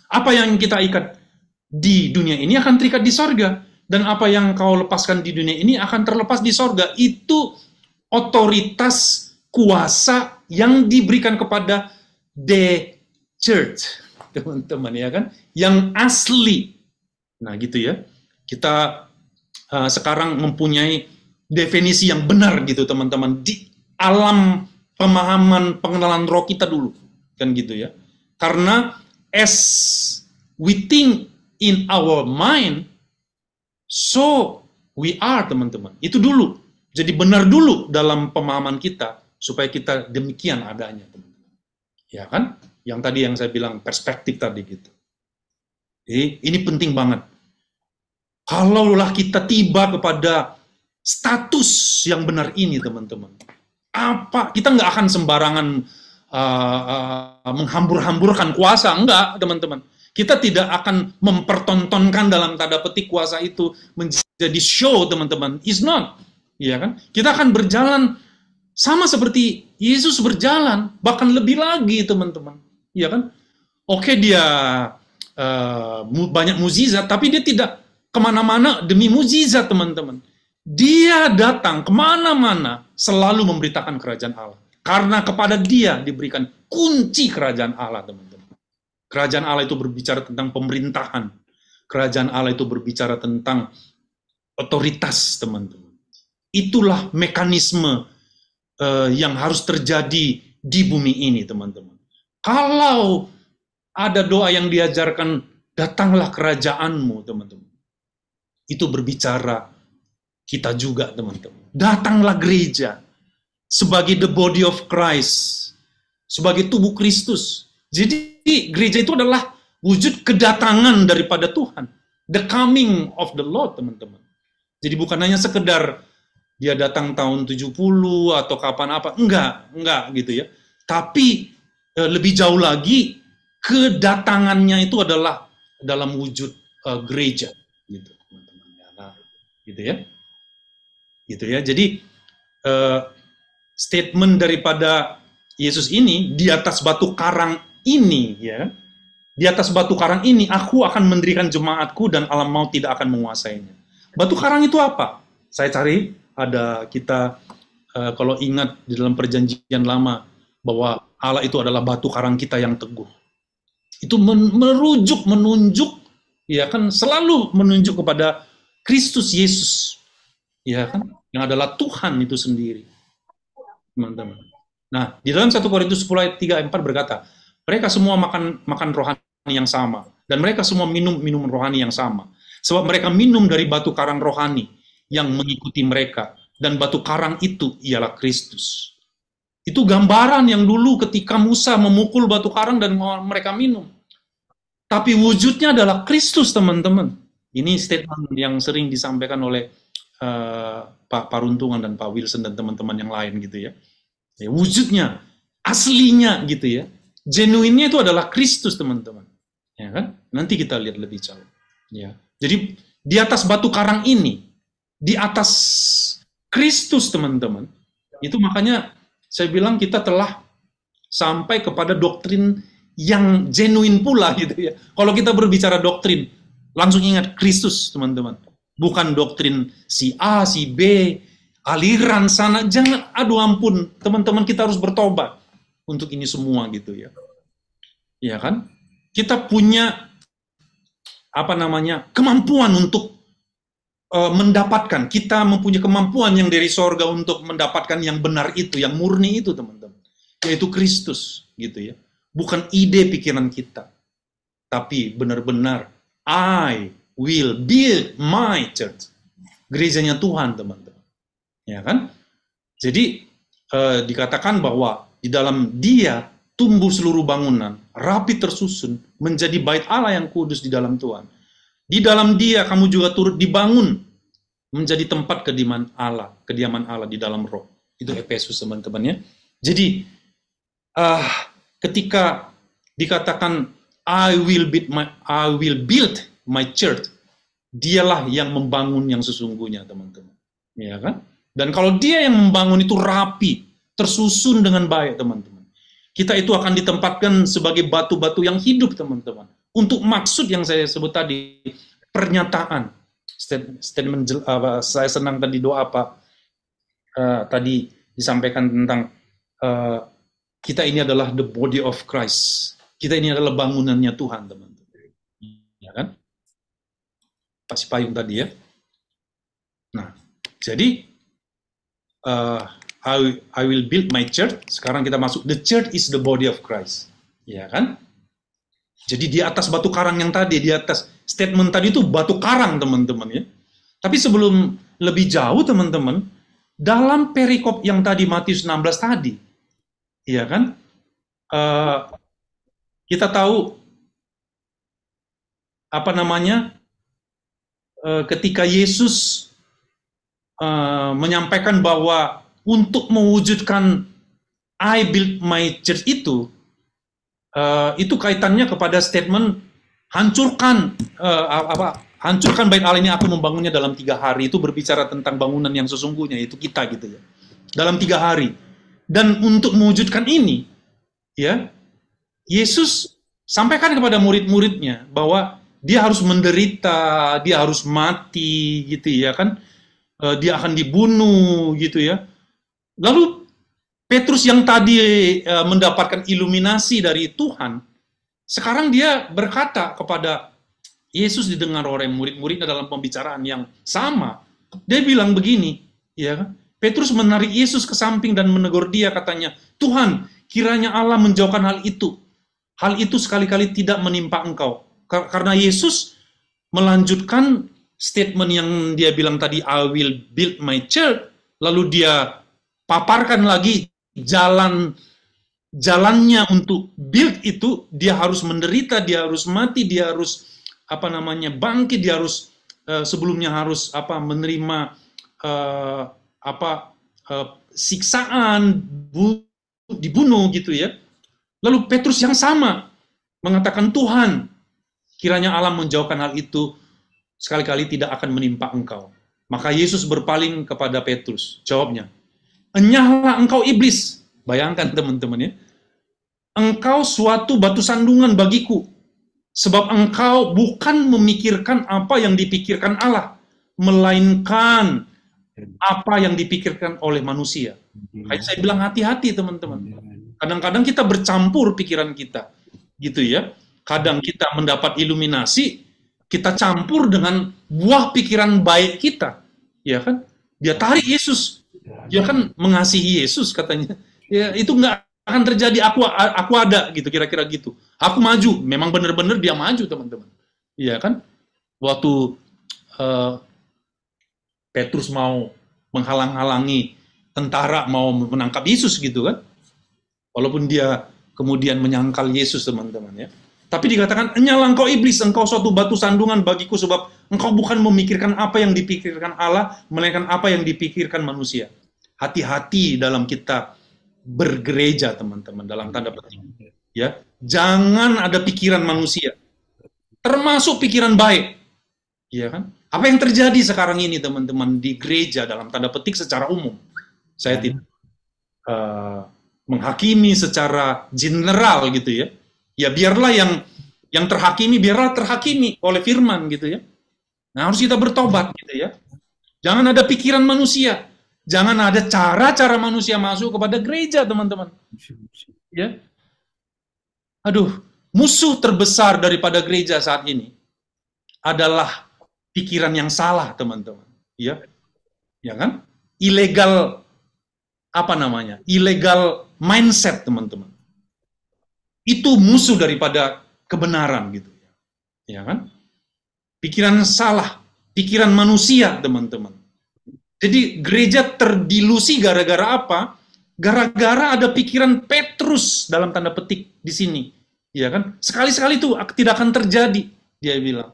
Apa yang kita ikat di dunia ini akan terikat di sorga, dan apa yang kau lepaskan di dunia ini akan terlepas di sorga. Itu otoritas kuasa yang diberikan kepada the church, teman-teman, ya kan, yang asli. Nah gitu ya, kita sekarang mempunyai definisi yang benar gitu, teman-teman, di alam pemahaman pengenalan roh kita dulu, kan gitu ya. Karena as we think in our mind, so we are, teman-teman. Itu dulu. Jadi benar dulu dalam pemahaman kita, supaya kita demikian adanya, teman-teman. Ya kan? Yang tadi yang saya bilang, perspektif tadi gitu. Jadi ini penting banget. Kalaulah kita tiba kepada status yang benar ini, teman-teman, kita nggak akan sembarangan menghambur-hamburkan kuasa, enggak, teman-teman. Kita tidak akan mempertontonkan dalam tanda petik kuasa itu menjadi show, teman-teman. It's not, ya kan? Kita akan berjalan sama seperti Yesus berjalan, bahkan lebih lagi, teman-teman, ya kan? Oke, dia banyak mukjizat, tapi dia tidak kemana-mana demi mukjizat, teman-teman. Dia datang kemana-mana selalu memberitakan kerajaan Allah. Karena kepada dia diberikan kunci kerajaan Allah, teman-teman. Kerajaan Allah itu berbicara tentang pemerintahan. Kerajaan Allah itu berbicara tentang otoritas, teman-teman. Itulah mekanisme yang harus terjadi di bumi ini, teman-teman. Kalau ada doa yang diajarkan, datanglah kerajaanmu, teman-teman. Itu berbicara kita juga, teman-teman. Datanglah gereja sebagai the body of Christ, sebagai tubuh Kristus. Jadi gereja itu adalah wujud kedatangan daripada Tuhan, the coming of the Lord, teman-teman. Jadi bukan hanya sekedar dia datang tahun 70 atau kapan apa, enggak gitu ya. Tapi lebih jauh lagi, kedatangannya itu adalah dalam wujud gereja, gitu, teman-teman. Nah, gitu ya. Gitu ya. Jadi statement daripada Yesus ini, di atas batu karang ini, ya, di atas batu karang ini aku akan mendirikan jemaatku dan alam maut tidak akan menguasainya. Batu karang itu apa? Saya cari, ada kita kalau ingat di dalam perjanjian lama, bahwa Allah itu adalah batu karang kita yang teguh. Itu menunjuk, ya kan, selalu menunjuk kepada Kristus Yesus, ya kan, yang adalah Tuhan itu sendiri, teman-teman. Nah, di dalam 1 Korintus 10 ayat 3 4 berkata, mereka semua makan rohani yang sama, dan mereka semua minum rohani yang sama, sebab mereka minum dari batu karang rohani yang mengikuti mereka, dan batu karang itu ialah Kristus. Itu gambaran yang dulu ketika Musa memukul batu karang dan mereka minum. Tapi wujudnya adalah Kristus, teman-teman. Ini statement yang sering disampaikan oleh Pak Paruntungan dan Pak Wilson dan teman-teman yang lain gitu ya. Ya, wujudnya, aslinya gitu ya. Genuinnya itu adalah Kristus, teman-teman. Ya kan? Nanti kita lihat lebih jauh. Ya. Jadi di atas batu karang ini, di atas Kristus, teman-teman, itu makanya saya bilang kita telah sampai kepada doktrin yang genuine pula gitu ya. Kalau kita berbicara doktrin, langsung ingat Kristus, teman-teman. Bukan doktrin si A, si B, aliran sana. Jangan, aduh ampun, teman-teman, kita harus bertobat untuk ini semua gitu ya. Ya kan? Kita punya kemampuan untuk mendapatkan, kita mempunyai kemampuan yang dari sorga untuk mendapatkan yang benar itu, yang murni itu, teman-teman, yaitu Kristus gitu ya. Bukan ide pikiran kita, tapi benar-benar I will build my church, gerejanya Tuhan, teman-teman, ya kan? Jadi dikatakan bahwa di dalam Dia tumbuh seluruh bangunan, rapi tersusun, menjadi bait Allah yang kudus di dalam Tuhan. Di dalam Dia kamu juga turut dibangun menjadi tempat kediaman Allah di dalam Roh. Itu Efesus, teman-teman ya. Jadi ketika dikatakan I will build my church, Dialah yang membangun yang sesungguhnya, teman-teman. Ya kan? Dan kalau Dia yang membangun itu rapi, tersusun dengan baik, teman-teman, kita itu akan ditempatkan sebagai batu-batu yang hidup, teman-teman. Untuk maksud yang saya sebut tadi, pernyataan, statement, saya senang tadi doa Pak tadi disampaikan tentang kita ini adalah the body of Christ. Kita ini adalah bangunannya Tuhan, teman-teman. Ya kan? Pak Sipayung tadi ya. Nah, jadi I will build my church. Sekarang kita masuk, the church is the body of Christ. Ya kan? Jadi di atas batu karang yang tadi, di atas statement tadi itu batu karang, teman-teman ya. Tapi sebelum lebih jauh, teman-teman, dalam perikop yang tadi Matius 16 tadi, ya kan? Kita tahu ketika Yesus menyampaikan bahwa untuk mewujudkan I build my church itu kaitannya kepada statement hancurkan bait Allah ini, aku membangunnya dalam 3 hari. Itu berbicara tentang bangunan yang sesungguhnya, itu kita gitu ya, dalam 3 hari. Dan untuk mewujudkan ini ya, Yesus sampaikan kepada murid-muridnya bahwa dia harus menderita, dia harus mati gitu ya kan, dia akan dibunuh gitu ya. Lalu Petrus yang tadi mendapatkan iluminasi dari Tuhan, sekarang dia berkata kepada Yesus, didengar oleh murid-muridnya dalam pembicaraan yang sama. Dia bilang begini, ya kan? Petrus menarik Yesus ke samping dan menegur dia, katanya, Tuhan, kiranya Allah menjauhkan hal itu. Hal itu sekali-kali tidak menimpa engkau. Karena Yesus melanjutkan statement yang dia bilang tadi, I will build my church, lalu dia paparkan lagi jalannya untuk build itu. Dia harus menderita, dia harus mati, dia harus bangkit, dia harus sebelumnya harus menerima siksaan, dibunuh gitu ya. Lalu Petrus yang sama mengatakan, Tuhan, kiranya Allah menjauhkan hal itu, sekali-kali tidak akan menimpa engkau. Maka Yesus berpaling kepada Petrus, jawabnya, enyahlah engkau iblis. Bayangkan teman-teman ya, engkau suatu batu sandungan bagiku, sebab engkau bukan memikirkan apa yang dipikirkan Allah, melainkan apa yang dipikirkan oleh manusia. Kayak saya bilang, hati-hati teman-teman. Kadang-kadang kita bercampur pikiran kita, gitu ya. Kadang kita mendapat iluminasi, kita campur dengan buah pikiran baik kita, ya kan? Dia tarik Yesus, dia kan mengasihi Yesus katanya. Ya itu nggak akan terjadi. Aku ada gitu, kira-kira gitu. Aku maju, memang benar-benar dia maju teman-teman, iya kan? Waktu uh, Petrus mau menghalang-halangi tentara mau menangkap Yesus gitu kan, walaupun dia kemudian menyangkal Yesus teman-teman ya. Tapi dikatakan, "Enyalah engkau iblis, engkau suatu batu sandungan bagiku sebab engkau bukan memikirkan apa yang dipikirkan Allah, melainkan apa yang dipikirkan manusia." Hati-hati dalam kita bergereja teman-teman, dalam tanda petik. Ya, jangan ada pikiran manusia, termasuk pikiran baik. Ya kan? Apa yang terjadi sekarang ini teman-teman di gereja dalam tanda petik secara umum? Saya tidak menghakimi secara general gitu ya. Ya biarlah yang terhakimi, biarlah terhakimi oleh firman gitu ya. Nah harus kita bertobat gitu ya. Jangan ada pikiran manusia. Jangan ada cara-cara manusia masuk kepada gereja teman-teman. Ya. Aduh, musuh terbesar daripada gereja saat ini adalah pikiran yang salah teman-teman. Ya, ya kan? Ilegal apa namanya? Ilegal mindset teman-teman. Itu musuh daripada kebenaran gitu. Ya kan? Pikiran salah, pikiran manusia teman-teman. Jadi gereja terdilusi gara-gara apa? Gara-gara ada pikiran Petrus dalam tanda petik di sini. Ya kan? Sekali-sekali itu tidak akan terjadi, dia bilang.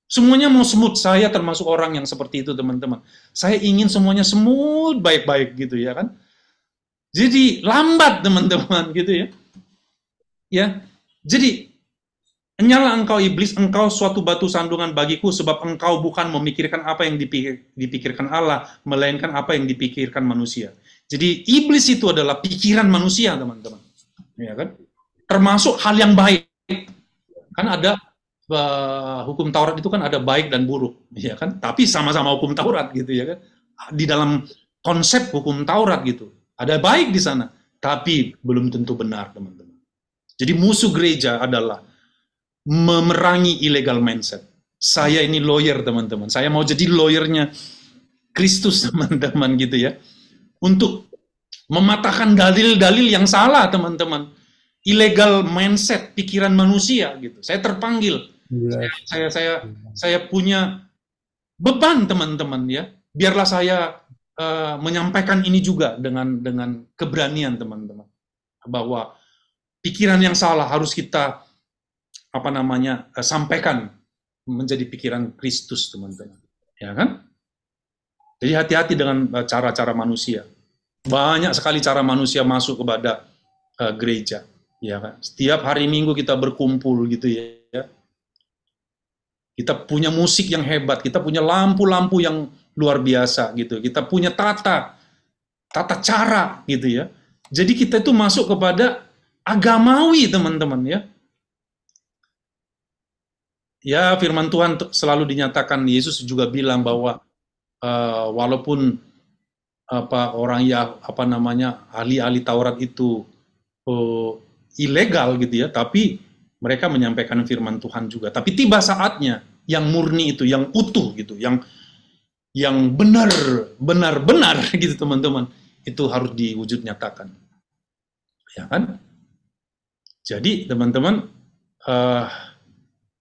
Semuanya mau smooth, saya termasuk orang yang seperti itu teman-teman. Saya ingin semuanya smooth, baik-baik gitu ya kan. Jadi lambat teman-teman gitu ya. Ya. Jadi enyalah engkau iblis, engkau suatu batu sandungan bagiku sebab engkau bukan memikirkan apa yang dipikirkan Allah, melainkan apa yang dipikirkan manusia. Jadi iblis itu adalah pikiran manusia teman-teman. Ya kan? Termasuk hal yang baik. Kan ada hukum Taurat itu kan ada baik dan buruk, ya kan? Tapi sama-sama hukum Taurat gitu ya kan? Di dalam konsep hukum Taurat gitu, ada baik di sana, tapi belum tentu benar, teman-teman. Jadi musuh gereja adalah memerangi illegal mindset. Saya ini lawyer, teman-teman. Saya mau jadi lawyernya Kristus, teman-teman gitu ya. Untuk mematahkan dalil-dalil yang salah, teman-teman. Illegal mindset, pikiran manusia gitu. Saya terpanggil. Saya punya beban teman-teman ya. Biarlah saya menyampaikan ini juga dengan keberanian teman-teman, bahwa pikiran yang salah harus kita sampaikan menjadi pikiran Kristus teman-teman, ya kan? Jadi hati-hati dengan cara-cara manusia. Banyak sekali cara manusia masuk kepada gereja, ya kan? Setiap hari Minggu kita berkumpul gitu ya. Kita punya musik yang hebat, kita punya lampu-lampu yang luar biasa gitu. Kita punya tata cara gitu ya. Jadi kita itu masuk kepada agamawi teman-teman ya. Ya firman Tuhan selalu dinyatakan, Yesus juga bilang bahwa walaupun orang ya ahli-ahli Taurat itu ilegal gitu ya, tapi mereka menyampaikan firman Tuhan juga. Tapi tiba saatnya yang murni itu, yang utuh gitu, yang benar gitu teman-teman, itu harus diwujud nyatakan. Ya kan? Jadi teman-teman,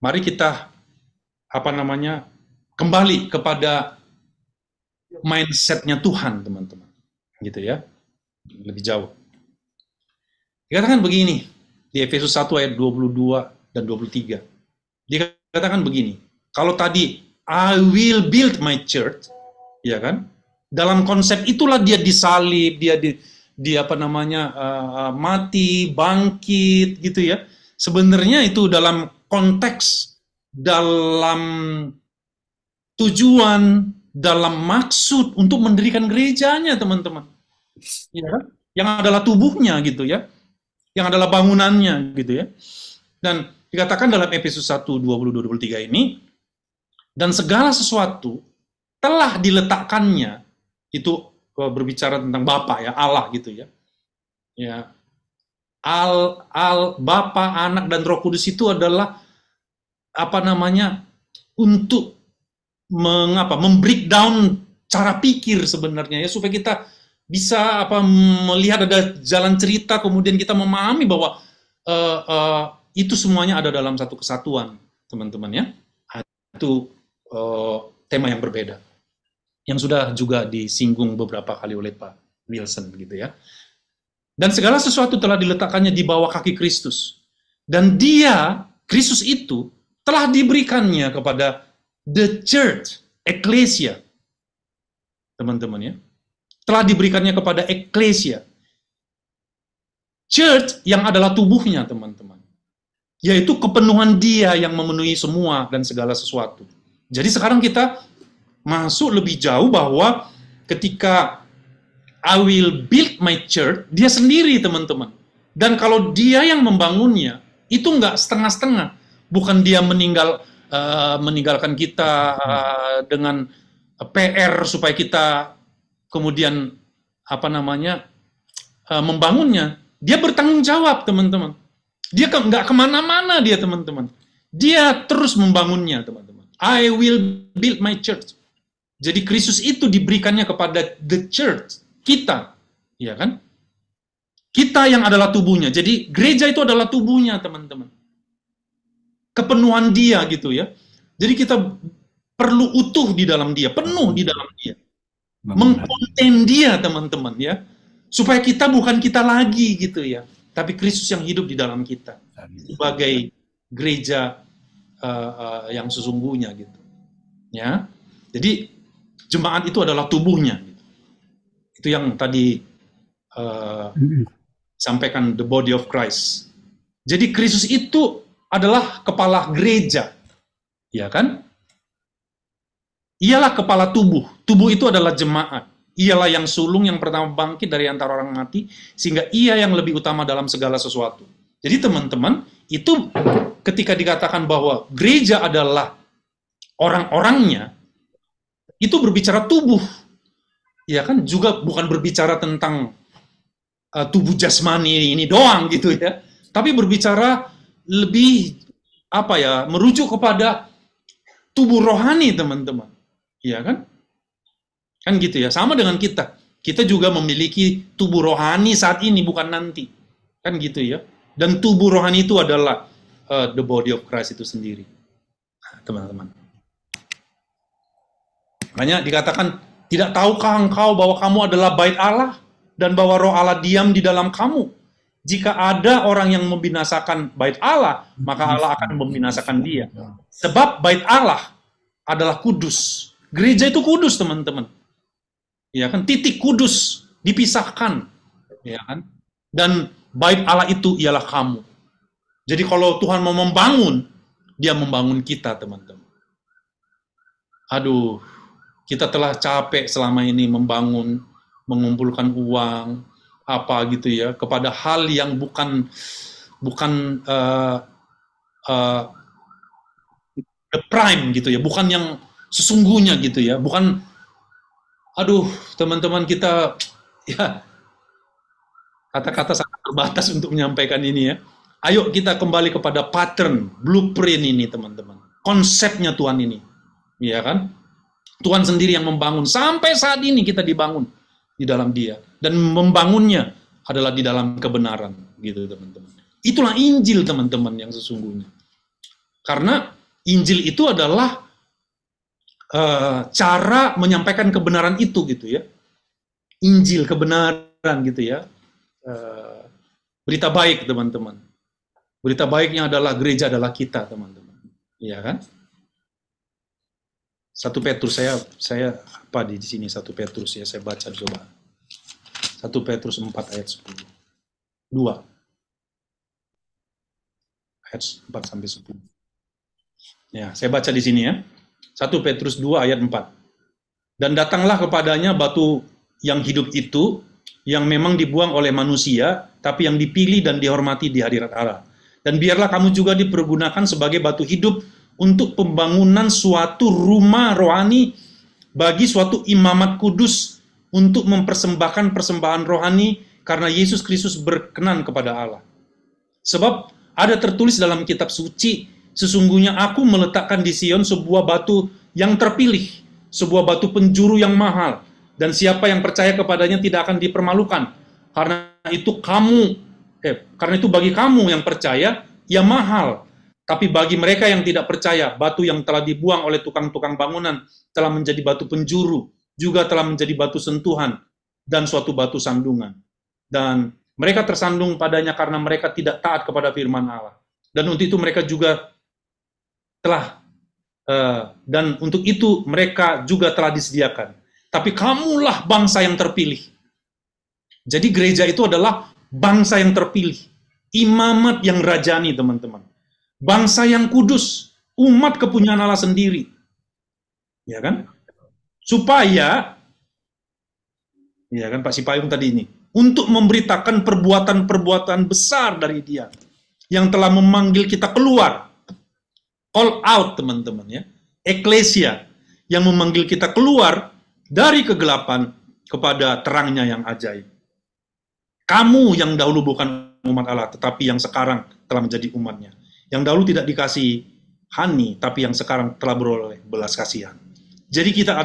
mari kita kembali kepada mindsetnya Tuhan teman-teman, gitu ya, lebih jauh. Dikatakan begini di Efesus 1 ayat 22 dan 23. Dikatakan begini, kalau tadi I will build my church, ya kan? Dalam konsep itulah dia disalib, dia mati, bangkit gitu ya. Sebenarnya itu dalam konteks, dalam tujuan, dalam maksud untuk mendirikan gerejanya teman-teman. Ya kan? Yang adalah tubuhnya gitu ya. Yang adalah bangunannya gitu ya. Dan dikatakan dalam Efesus 1, 22-23 ini, dan segala sesuatu telah diletakkannya, itu berbicara tentang Bapa ya, Allah gitu ya. Ya. Bapa, Anak, dan Roh Kudus itu adalah apa namanya, untuk membreakdown cara pikir sebenarnya ya, supaya kita bisa melihat ada jalan cerita, kemudian kita memahami bahwa itu semuanya ada dalam satu kesatuan, teman-teman ya. Itu tema yang berbeda, yang sudah juga disinggung beberapa kali oleh Pak Wilson gitu ya. Dan segala sesuatu telah diletakkannya di bawah kaki Kristus. Dan dia, Kristus itu, telah diberikannya kepada the church, eklesia. Teman-teman ya. Telah diberikannya kepada eklesia. Church yang adalah tubuhnya, teman-teman. Yaitu kepenuhan dia yang memenuhi semua dan segala sesuatu. Jadi sekarang kita masuk lebih jauh bahwa ketika I will build my church, dia sendiri, teman-teman. Dan kalau dia yang membangunnya, itu nggak setengah-setengah. Bukan dia meninggalkan kita dengan PR supaya kita kemudian membangunnya. Dia bertanggung jawab, teman-teman. Dia nggak kemana-mana dia, teman-teman. Dia terus membangunnya, teman-teman. I will build my church. Jadi Kristus itu diberikannya kepada the church, kita, ya kan? Kita yang adalah tubuhnya. Jadi gereja itu adalah tubuhnya, teman-teman. Kepenuhan dia gitu ya. Jadi kita perlu utuh di dalam dia, penuh di dalam dia. Mengkonten dia, teman-teman ya. Supaya kita bukan kita lagi gitu ya. Tapi Kristus yang hidup di dalam kita. Sebagai gereja yang sesungguhnya gitu. Ya. Jadi jemaat itu adalah tubuhnya. Itu yang tadi sampaikan, the body of Christ. Jadi Kristus itu adalah kepala gereja, ya kan? Ialah kepala tubuh. Tubuh itu adalah jemaat. Ialah yang sulung yang pertama bangkit dari antara orang mati, sehingga ia yang lebih utama dalam segala sesuatu. Jadi teman-teman, itu ketika dikatakan bahwa gereja adalah orang-orangnya, itu berbicara tubuh. Ya kan, juga bukan berbicara tentang tubuh jasmani ini doang gitu ya, tapi berbicara lebih merujuk kepada tubuh rohani, teman-teman. Ya kan? Kan gitu ya, sama dengan kita. Kita juga memiliki tubuh rohani saat ini, bukan nanti. Kan gitu ya. Dan tubuh rohani itu adalah the body of Christ itu sendiri. Teman-teman. Makanya dikatakan, tidak tahukah engkau bahwa kamu adalah bait Allah dan bahwa Roh Allah diam di dalam kamu? Jika ada orang yang membinasakan bait Allah, maka Allah akan membinasakan dia. Sebab bait Allah adalah kudus. Gereja itu kudus, teman-teman. Ya kan, titik kudus, dipisahkan. Ya kan? Dan bait Allah itu ialah kamu. Jadi kalau Tuhan mau membangun, dia membangun kita, teman-teman. Aduh, kita telah capek selama ini membangun, mengumpulkan uang, apa gitu ya, kepada hal yang bukan the prime gitu ya, bukan yang sesungguhnya gitu ya, bukan, aduh teman-teman, kita ya, kata-kata sangat terbatas untuk menyampaikan ini ya. Ayo kita kembali kepada pattern, blueprint ini, teman-teman. Konsepnya Tuhan ini, ya kan? Tuhan sendiri yang membangun. Sampai saat ini kita dibangun di dalam Dia. Dan membangunnya adalah di dalam kebenaran, gitu teman-teman. Itulah Injil, teman-teman, yang sesungguhnya. Karena Injil itu adalah cara menyampaikan kebenaran itu, gitu ya. Injil, kebenaran, gitu ya. Berita baik, teman-teman. Berita baiknya adalah gereja adalah kita, teman-teman. Iya kan? 1 Petrus, saya apa di sini 1 Petrus ya, saya baca coba. 1 Petrus 4 ayat 10. 2. Ayat 4 sampai 10. Ya, saya baca di sini ya. 1 Petrus 2 ayat 4. Dan datanglah kepadanya batu yang hidup itu, yang memang dibuang oleh manusia, tapi yang dipilih dan dihormati di hadirat Allah. Dan biarlah kamu juga dipergunakan sebagai batu hidup untuk pembangunan suatu rumah rohani bagi suatu imamat kudus untuk mempersembahkan persembahan rohani karena Yesus Kristus berkenan kepada Allah. Sebab ada tertulis dalam kitab suci, sesungguhnya aku meletakkan di Sion sebuah batu yang terpilih, sebuah batu penjuru yang mahal, dan siapa yang percaya kepadanya tidak akan dipermalukan. Karena itu bagi kamu yang percaya, ia mahal. Tapi bagi mereka yang tidak percaya, batu yang telah dibuang oleh tukang-tukang bangunan telah menjadi batu penjuru, juga telah menjadi batu sentuhan, dan suatu batu sandungan. Dan mereka tersandung padanya karena mereka tidak taat kepada firman Allah. Dan untuk itu mereka juga telah disediakan. Tapi kamulah bangsa yang terpilih. Jadi gereja itu adalah bangsa yang terpilih. Imamat yang rajani, teman-teman. Bangsa yang kudus, umat kepunyaan Allah sendiri. Ya kan? Supaya, ya kan Pak Sipayung tadi ini, untuk memberitakan perbuatan-perbuatan besar dari Dia yang telah memanggil kita keluar. Call out, teman-teman ya. Eklesia yang memanggil kita keluar dari kegelapan kepada terangnya yang ajaib. Kamu yang dahulu bukan umat Allah, tetapi yang sekarang telah menjadi umatnya. Yang dahulu tidak dikasih hani, tapi yang sekarang telah beroleh belas kasihan. Jadi kita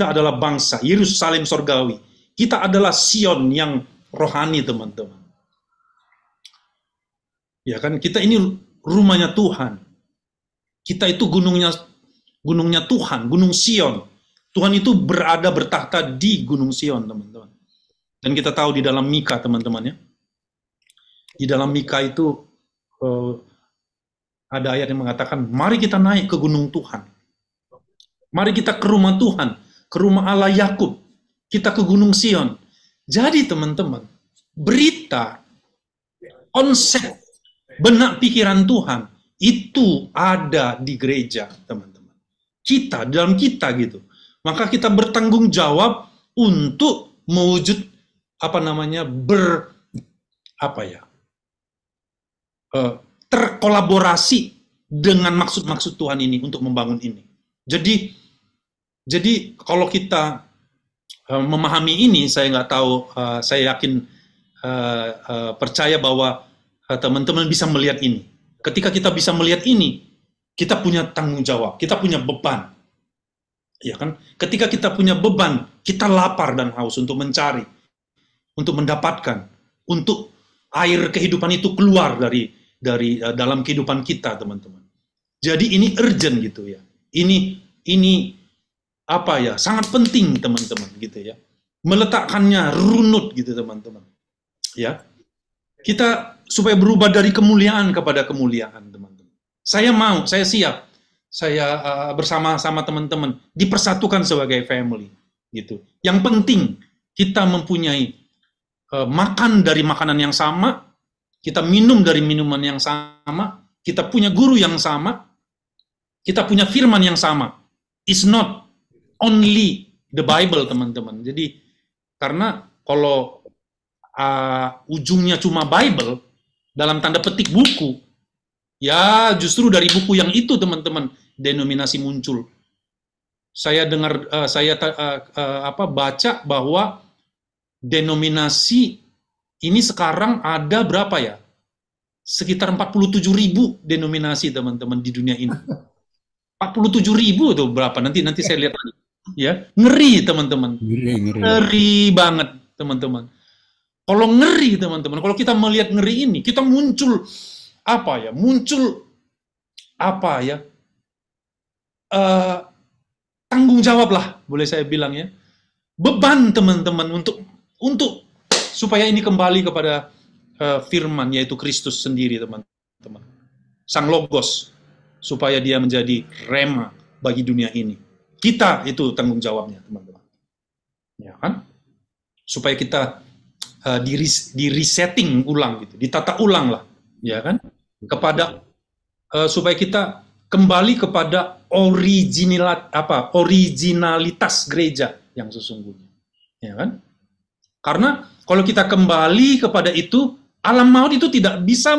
adalah bangsa Yerusalem sorgawi. Kita adalah Sion yang rohani, teman-teman. Ya kan, kita ini rumahnya Tuhan. Kita itu gunungnya Tuhan, Gunung Sion. Tuhan itu bertahta di Gunung Sion, teman-teman. Dan kita tahu di dalam Mika, teman-teman ya. Di dalam Mika itu ada ayat yang mengatakan, mari kita naik ke gunung Tuhan. Mari kita ke rumah Tuhan, ke rumah Allah Yakub. Kita ke Gunung Sion. Jadi teman-teman, berita, konsep, benak pikiran Tuhan, itu ada di gereja, teman-teman. Dalam kita gitu. Maka kita bertanggung jawab untuk mewujud, terkolaborasi dengan maksud-maksud Tuhan ini untuk membangun ini. Jadi kalau kita memahami ini, saya nggak tahu, saya yakin percaya bahwa teman-teman bisa melihat ini. Ketika kita bisa melihat ini, kita punya tanggung jawab, kita punya beban. Ya kan? Ketika kita punya beban, kita lapar dan haus untuk mencari, untuk mendapatkan, untuk air kehidupan itu keluar dari dalam kehidupan kita, teman-teman. Jadi ini urgent gitu ya. Ini sangat penting, teman-teman, gitu ya. Meletakkannya runut gitu, teman-teman. Ya. Kita supaya berubah dari kemuliaan kepada kemuliaan, teman-teman. Saya siap. Saya bersama-sama teman-teman dipersatukan sebagai family gitu. Yang penting kita mempunyai makan dari makanan yang sama, kita minum dari minuman yang sama, kita punya guru yang sama, kita punya firman yang sama. It's not only the Bible, teman-teman. Jadi karena kalau ujungnya cuma Bible dalam tanda petik buku, ya justru dari buku yang itu, teman-teman, denominasi muncul. Saya dengar, baca bahwa denominasi ini sekarang ada berapa ya? Sekitar 47.000 denominasi, teman-teman, di dunia ini. 47.000 itu berapa? Nanti saya lihat lagi. Ya, ngeri, teman-teman. Ngeri banget, teman-teman. Kalau ngeri, teman-teman, kalau kita melihat ngeri ini, kita muncul tanggung jawab lah, boleh saya bilang ya, beban, teman-teman, untuk supaya ini kembali kepada firman, yaitu Kristus sendiri, teman-teman, Sang Logos, supaya dia menjadi rema bagi dunia ini. Kita itu tanggung jawabnya, teman-teman, ya kan, supaya kita di resetting ulang gitu, ditata ulang lah, ya kan, kepada supaya kita kembali kepada originalitas gereja yang sesungguhnya, ya kan? Karena kalau kita kembali kepada itu, alam maut itu tidak bisa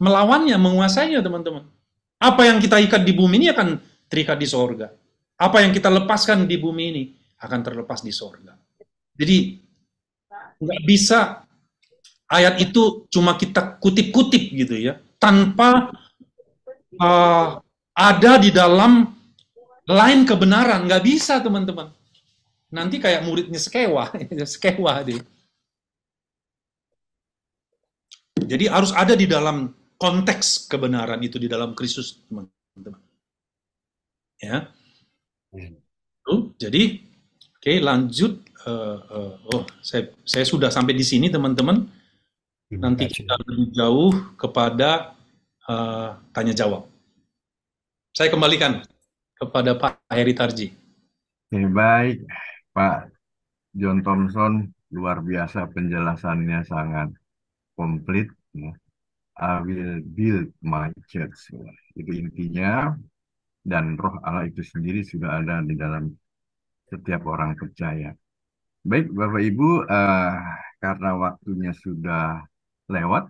melawannya, menguasainya, teman-teman. Apa yang kita ikat di bumi ini akan terikat di sorga. Apa yang kita lepaskan di bumi ini akan terlepas di sorga. Jadi nggak bisa ayat itu cuma kita kutip-kutip gitu ya, tanpa ada di dalam lain kebenaran. Nggak bisa, teman-teman. Nanti kayak muridnya Sekewa, Sekewa deh. Jadi harus ada di dalam konteks kebenaran itu di dalam Kristus, teman-teman. Ya, jadi oke, lanjut. Saya sudah sampai di sini, teman-teman. Nanti kita lebih jauh kepada tanya jawab. Saya kembalikan kepada Pak Heri Tarji. Baik, Pak John Thompson, luar biasa penjelasannya, sangat komplit. Ya. I will build my church. Itu intinya, dan roh Allah itu sendiri sudah ada di dalam setiap orang percaya. Baik, Bapak Ibu, karena waktunya sudah lewat,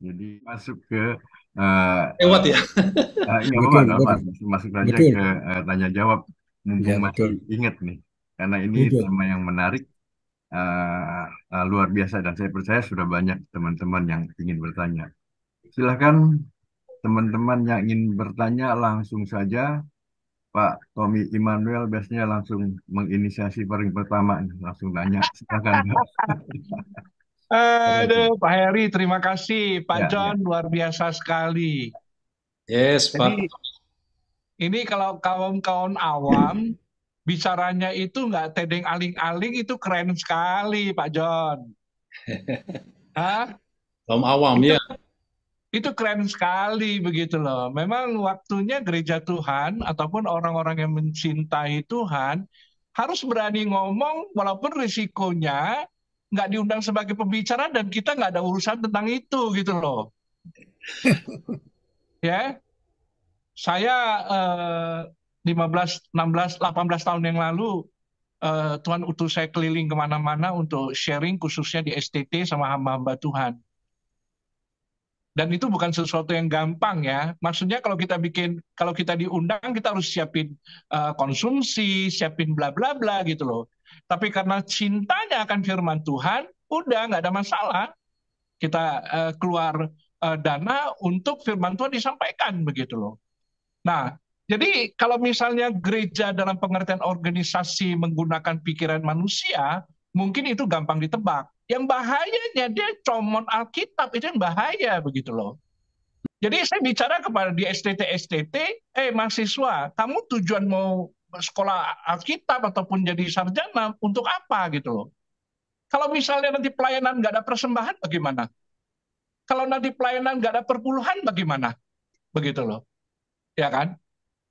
jadi masuk ke Lewat ya. nggak apa-apa, Betul, nggak apa-apa. betul. Masuk saja Betul. ke tanya jawab, mumpung Ya, masih betul. ingat nih, karena ini Betul. tema yang menarik, luar biasa, dan saya percaya sudah banyak teman-teman yang ingin bertanya. Silahkan teman-teman yang ingin bertanya langsung saja. Pak Tommy Immanuel biasanya langsung menginisiasi paling pertama, langsung tanya. Silakan. Aduh, Pak Heri, terima kasih. Pak Ya, ya. John, luar biasa sekali. Yes, Pak. Jadi, ini kalau kawan-kawan awam, bicaranya itu nggak tedeng aling-aling, itu keren sekali, Pak John. Hah? Kaum awam Itu, ya. itu keren sekali begitu loh. Memang waktunya gereja Tuhan ataupun orang-orang yang mencintai Tuhan harus berani ngomong walaupun risikonya nggak diundang sebagai pembicara dan kita nggak ada urusan tentang itu gitu loh. Ya, saya 15, 16, 18 tahun yang lalu Tuhan utus saya keliling kemana-mana untuk sharing khususnya di STT sama hamba-hamba Tuhan. Dan itu bukan sesuatu yang gampang ya. Maksudnya kalau kita diundang kita harus siapin konsumsi, siapin bla bla bla gitu loh. Tapi karena cintanya akan firman Tuhan, udah nggak ada masalah. Kita keluar dana untuk firman Tuhan disampaikan begitu loh. Nah, jadi kalau misalnya gereja dalam pengertian organisasi menggunakan pikiran manusia, mungkin itu gampang ditebak. Yang bahayanya dia comot Alkitab, itu yang bahaya begitu loh. Jadi saya bicara kepada di STT, mahasiswa, kamu tujuan mau sekolah Alkitab ataupun jadi sarjana untuk apa gitu loh. Kalau misalnya nanti pelayanan nggak ada persembahan bagaimana? Kalau nanti pelayanan nggak ada perpuluhan bagaimana? Begitu loh. Ya kan?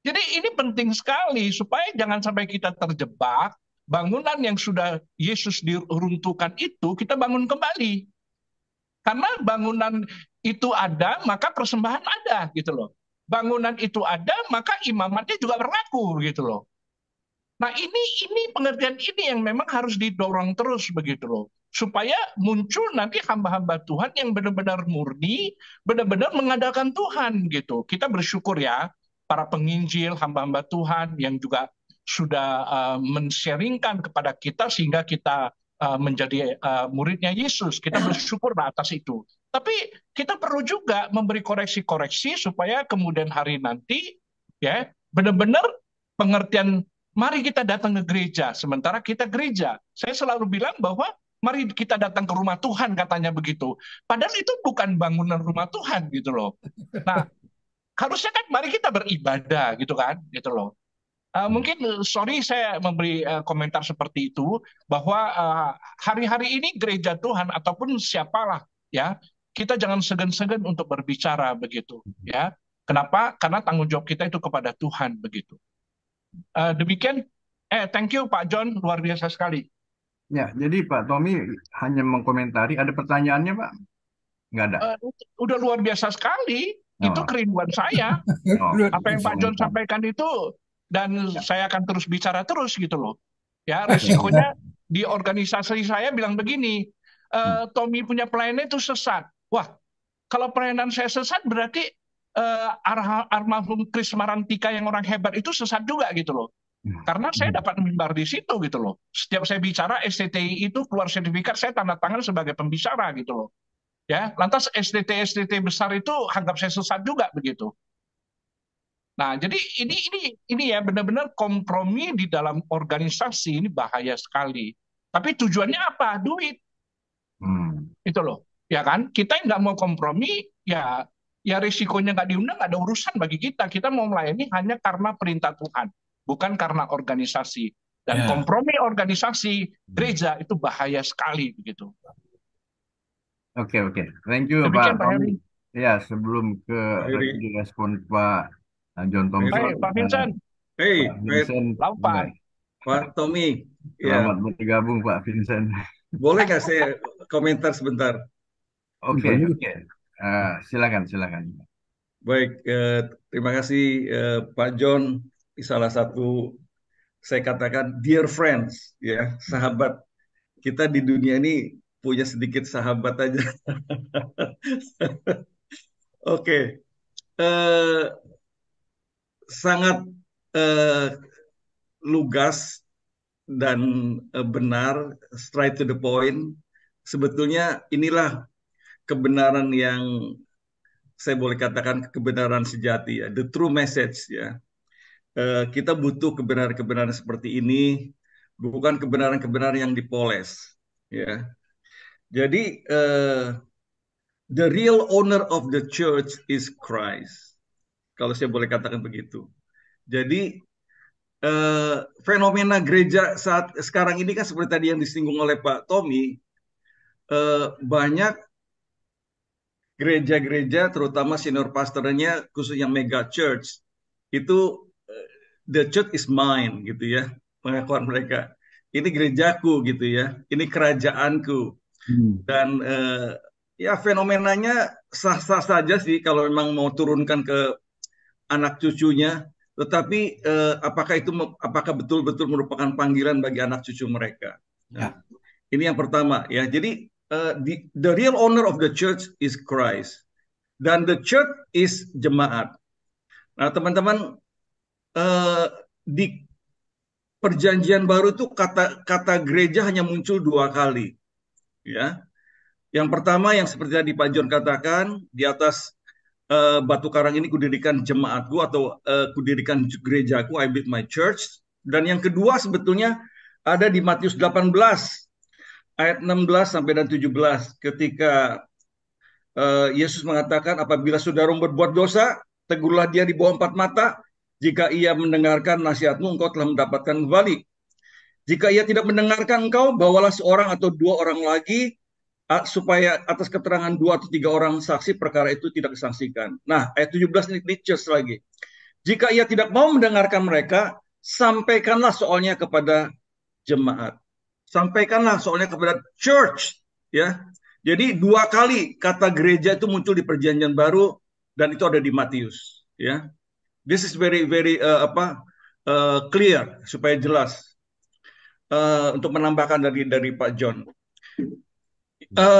Jadi ini penting sekali supaya jangan sampai kita terjebak bangunan yang sudah Yesus diruntuhkan itu kita bangun kembali. Karena bangunan itu ada, maka persembahan ada gitu loh. Bangunan itu ada, maka imamatnya juga berlaku gitu loh. Nah, ini pengertian ini yang memang harus didorong terus begitu loh. Supaya muncul nanti hamba-hamba Tuhan yang benar-benar murni, benar-benar mengadakan Tuhan gitu. Kita bersyukur ya, para penginjil, hamba-hamba Tuhan yang juga sudah men-sharingkan kepada kita sehingga kita menjadi muridnya Yesus. Kita bersyukur atas itu. Tapi kita perlu juga memberi koreksi-koreksi supaya kemudian hari nanti ya benar-benar pengertian mari kita datang ke gereja, sementara kita gereja. Saya selalu bilang bahwa mari kita datang ke rumah Tuhan, katanya begitu. Padahal itu bukan bangunan rumah Tuhan gitu loh. Nah, harusnya kan mari kita beribadah gitu kan, gitu loh. Mungkin sorry saya memberi komentar seperti itu bahwa hari-hari ini gereja Tuhan ataupun siapalah ya, kita jangan segan-segan untuk berbicara begitu ya. Kenapa? Karena tanggung jawab kita itu kepada Tuhan begitu. Demikian, thank you Pak John, luar biasa sekali. Ya, jadi Pak Tommy hanya mengkomentari. Ada pertanyaannya, Pak? Nggak ada. Udah luar biasa sekali. Itu Oh, kerinduan saya. oh, Apa yang Pak John sampaikan itu, dan saya akan terus bicara terus gitu loh. Ya, resikonya di organisasi saya bilang begini, Tommy punya pelayanan itu sesat. Wah, kalau pelayanan saya sesat berarti almarhum Kris Marantika yang orang hebat itu sesat juga gitu loh. Karena saya dapat mimbar di situ gitu loh. Setiap saya bicara STTI itu keluar sertifikat, saya tanda tangan sebagai pembicara gitu loh. Ya, lantas STT besar itu anggap saya sesat juga begitu. Nah, jadi ini ya benar-benar kompromi di dalam organisasi ini bahaya sekali. Tapi tujuannya apa? Duit, Hmm. itu loh. Ya kan? Kita nggak mau kompromi, ya risikonya nggak diundang, nggak ada urusan bagi kita. Kita mau melayani hanya karena perintah Tuhan, bukan karena organisasi. Dan Ya. kompromi organisasi gereja itu bahaya sekali begitu. Oke, oke. Thank you, Demikian Pak Pak Heri. Tommy. Ya, sebelum Pak Heri. direspon Pak John Thompson, Baik, Pak Vincent, Pak Hey, Vincent, Lampai. Pak Tommy. selamat Ya, bergabung, Pak Vincent. boleh nggak saya komentar sebentar? Oke, oke. Silakan, silakan. Baik, terima kasih Pak John. Salah satu saya katakan dear friends, ya, sahabat. Kita di dunia ini punya sedikit sahabat aja. Oke, eh, sangat eh, lugas dan benar, straight to the point. Sebetulnya inilah kebenaran yang saya boleh katakan kebenaran sejati, ya, the true message, ya. Kita butuh kebenaran-kebenaran seperti ini, bukan kebenaran-kebenaran yang dipoles, ya. Jadi the real owner of the church is Christ, kalau saya boleh katakan begitu. Jadi fenomena gereja saat sekarang ini kan seperti tadi yang disinggung oleh Pak Tommy, banyak gereja-gereja, terutama senior pastornya, khusus yang mega church, itu the church is mine, gitu ya, pengakuan mereka. Ini gerejaku, gitu ya, ini kerajaanku. Dan ya fenomenanya sah-sah saja sih kalau memang mau turunkan ke anak cucunya, tetapi apakah betul-betul merupakan panggilan bagi anak cucu mereka? Nah, ini yang pertama, ya. Jadi the real owner of the church is Christ, dan the church is jemaat. Nah, teman-teman, di Perjanjian Baru itu kata gereja hanya muncul 2 kali, ya. Yang pertama yang seperti tadi Pak John katakan, di atas batu karang ini kudirikan jemaatku, atau kudirikan gerejaku, I build my church. Dan yang kedua sebetulnya ada di Matius 18 ayat 16 sampai dan 17, ketika Yesus mengatakan, apabila saudaramu berbuat dosa, tegurlah dia di bawah 4 mata. Jika ia mendengarkan nasihatmu, engkau telah mendapatkan kembali. Jika ia tidak mendengarkan engkau, bawalah seorang atau 2 orang lagi, supaya atas keterangan 2 atau 3 orang saksi perkara itu tidak disaksikan. Nah, ayat 17 ini dicas lagi. Jika ia tidak mau mendengarkan mereka, sampaikanlah soalnya kepada jemaat. Sampaikanlah soalnya kepada church, ya. Jadi 2 kali kata gereja itu muncul di Perjanjian Baru, dan itu ada di Matius, ya. This is very clear, supaya jelas. Untuk menambahkan dari Pak John.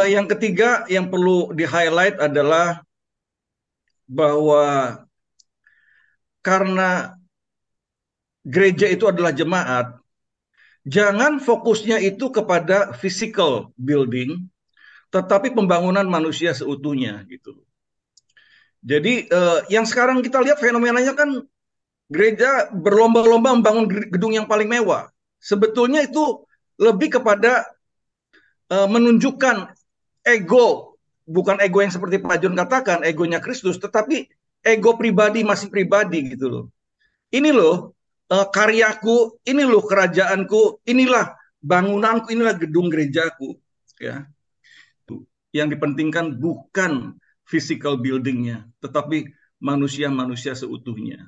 Yang ketiga yang perlu di-highlight adalah bahwa karena gereja itu adalah jemaat, jangan fokusnya itu kepada physical building, tetapi pembangunan manusia seutuhnya, gitu. Jadi yang sekarang kita lihat fenomenanya kan gereja berlomba-lomba membangun gedung yang paling mewah. Sebetulnya itu lebih kepada menunjukkan ego, bukan ego yang seperti Pak John katakan, egonya Kristus, tetapi ego pribadi, masih pribadi, gitu loh. Ini loh karyaku, ini loh kerajaanku, inilah bangunanku, inilah gedung gerejaku, ya. Yang dipentingkan bukan physical buildingnya, tetapi manusia-manusia seutuhnya.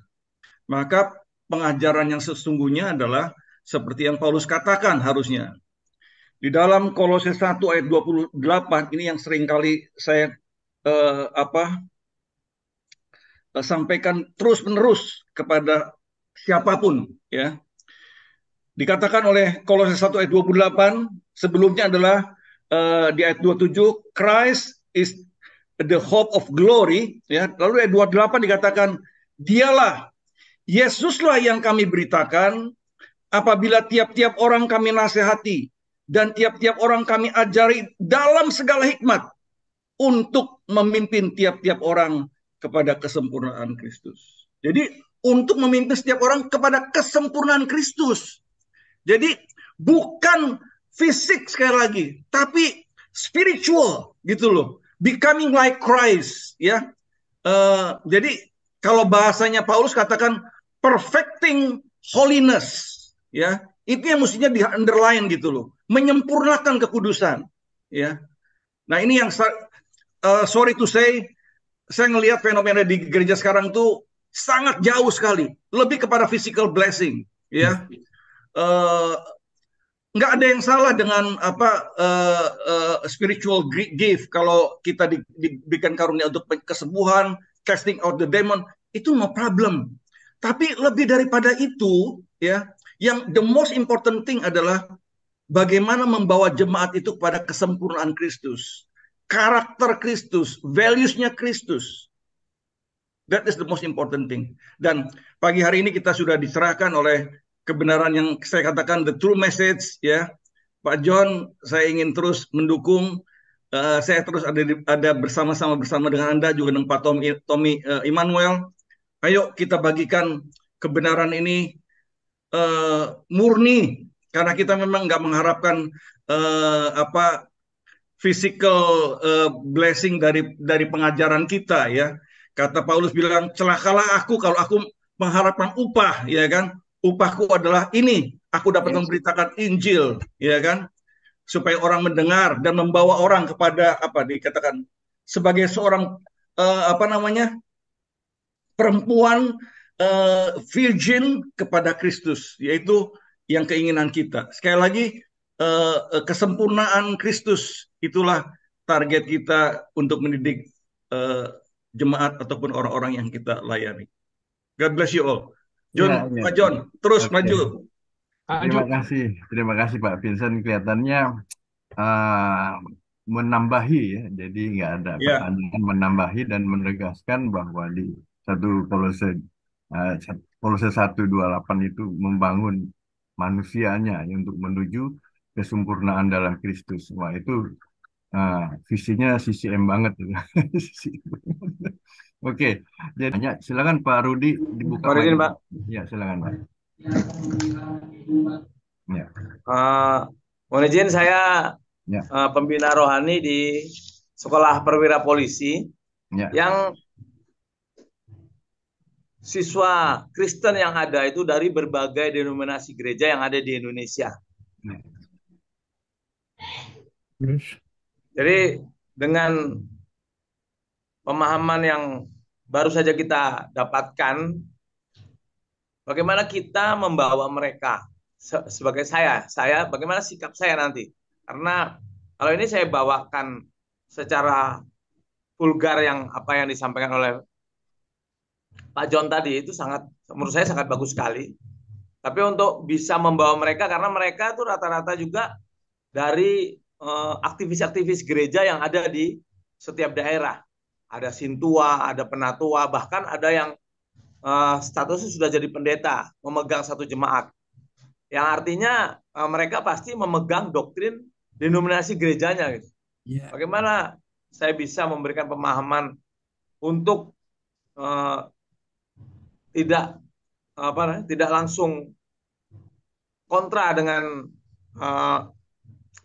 Maka pengajaran yang sesungguhnya adalah seperti yang Paulus katakan harusnya. Di dalam Kolose 1 ayat 28, ini yang seringkali saya sampaikan terus-menerus kepada siapapun, ya. Dikatakan oleh Kolose 1 ayat 28, sebelumnya adalah di ayat 27, Christ is the hope of glory, ya. Lalu ayat 28 dikatakan, dialah, Yesuslah yang kami beritakan, apabila tiap-tiap orang kami nasihati dan tiap-tiap orang kami ajari dalam segala hikmat untuk memimpin tiap-tiap orang kepada kesempurnaan Kristus. Jadi untuk memimpin setiap orang kepada kesempurnaan Kristus. Jadi bukan fisik sekali lagi, tapi spiritual gitu loh. Becoming like Christ, ya. Jadi kalau bahasanya Paulus katakan perfecting holiness, ya. Itu yang mestinya di underline gitu loh, menyempurnakan kekudusan, ya. Nah ini yang sorry to say, saya ngelihat fenomena di gereja sekarang tuh sangat jauh sekali, lebih kepada physical blessing, ya. Uh, nggak ada yang salah dengan spiritual gift kalau kita diberikan karunia untuk kesembuhan, casting out the demon, itu no problem. Tapi lebih daripada itu, ya, yang the most important thing adalah bagaimana membawa jemaat itu kepada kesempurnaan Kristus, karakter Kristus, values-nya Kristus. That is the most important thing. Dan pagi hari ini kita sudah diserahkan oleh kebenaran yang saya katakan the true message, ya. Pak John, saya ingin terus mendukung. Saya terus ada bersama dengan Anda juga dengan Pak Tommy Immanuel. Ayo kita bagikan kebenaran ini murni, karena kita memang nggak mengharapkan physical blessing dari pengajaran kita, ya. Kata Paulus bilang, celakalah aku kalau aku mengharapkan upah, ya kan? Upahku adalah ini, aku dapat memberitakan Injil, ya kan? Supaya orang mendengar dan membawa orang kepada dikatakan sebagai seorang perempuan virgin kepada Kristus, yaitu yang keinginan kita. Sekali lagi, kesempurnaan Kristus itulah target kita untuk mendidik jemaat ataupun orang-orang yang kita layani. God bless you all. John, Pak John, terus maju. Terima kasih Pak Vincent. Kelihatannya menambahi, ya. Jadi nggak ada pertanyaan, menambahi dan menegaskan bahwa di 1 Kolose 1:28 itu membangun manusianya untuk menuju kesempurnaan dalam Kristus. Wah, itu visinya CCM banget. Oke, jadi silakan Pak Rudi dibuka. Pak. Ya, silakan Pak. Ya. Mohon izin, saya pembina rohani di Sekolah Perwira Polisi, yang siswa Kristen yang ada itu dari berbagai denominasi gereja yang ada di Indonesia. Jadi dengan pemahaman yang baru saja kita dapatkan, bagaimana kita membawa mereka, sebagai saya bagaimana sikap saya nanti. Karena kalau ini saya bawakan secara vulgar yang disampaikan oleh Pak John tadi, itu menurut saya sangat bagus sekali. Tapi untuk bisa membawa mereka, karena mereka itu rata-rata juga dari aktivis-aktivis gereja yang ada di setiap daerah. Ada sintua, ada penatua, bahkan ada yang statusnya sudah jadi pendeta, memegang satu jemaat. Yang artinya mereka pasti memegang doktrin denominasi gerejanya. Gitu. Bagaimana saya bisa memberikan pemahaman untuk tidak langsung kontra dengan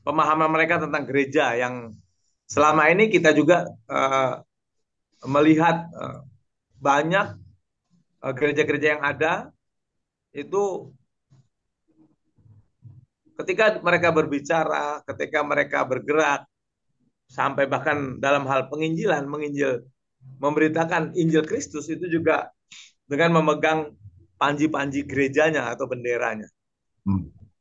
pemahaman mereka tentang gereja yang selama ini kita juga melihat banyak gereja-gereja yang ada itu ketika mereka berbicara, ketika mereka bergerak, sampai bahkan dalam hal penginjilan, memberitakan Injil Kristus, itu juga dengan memegang panji-panji gerejanya atau benderanya.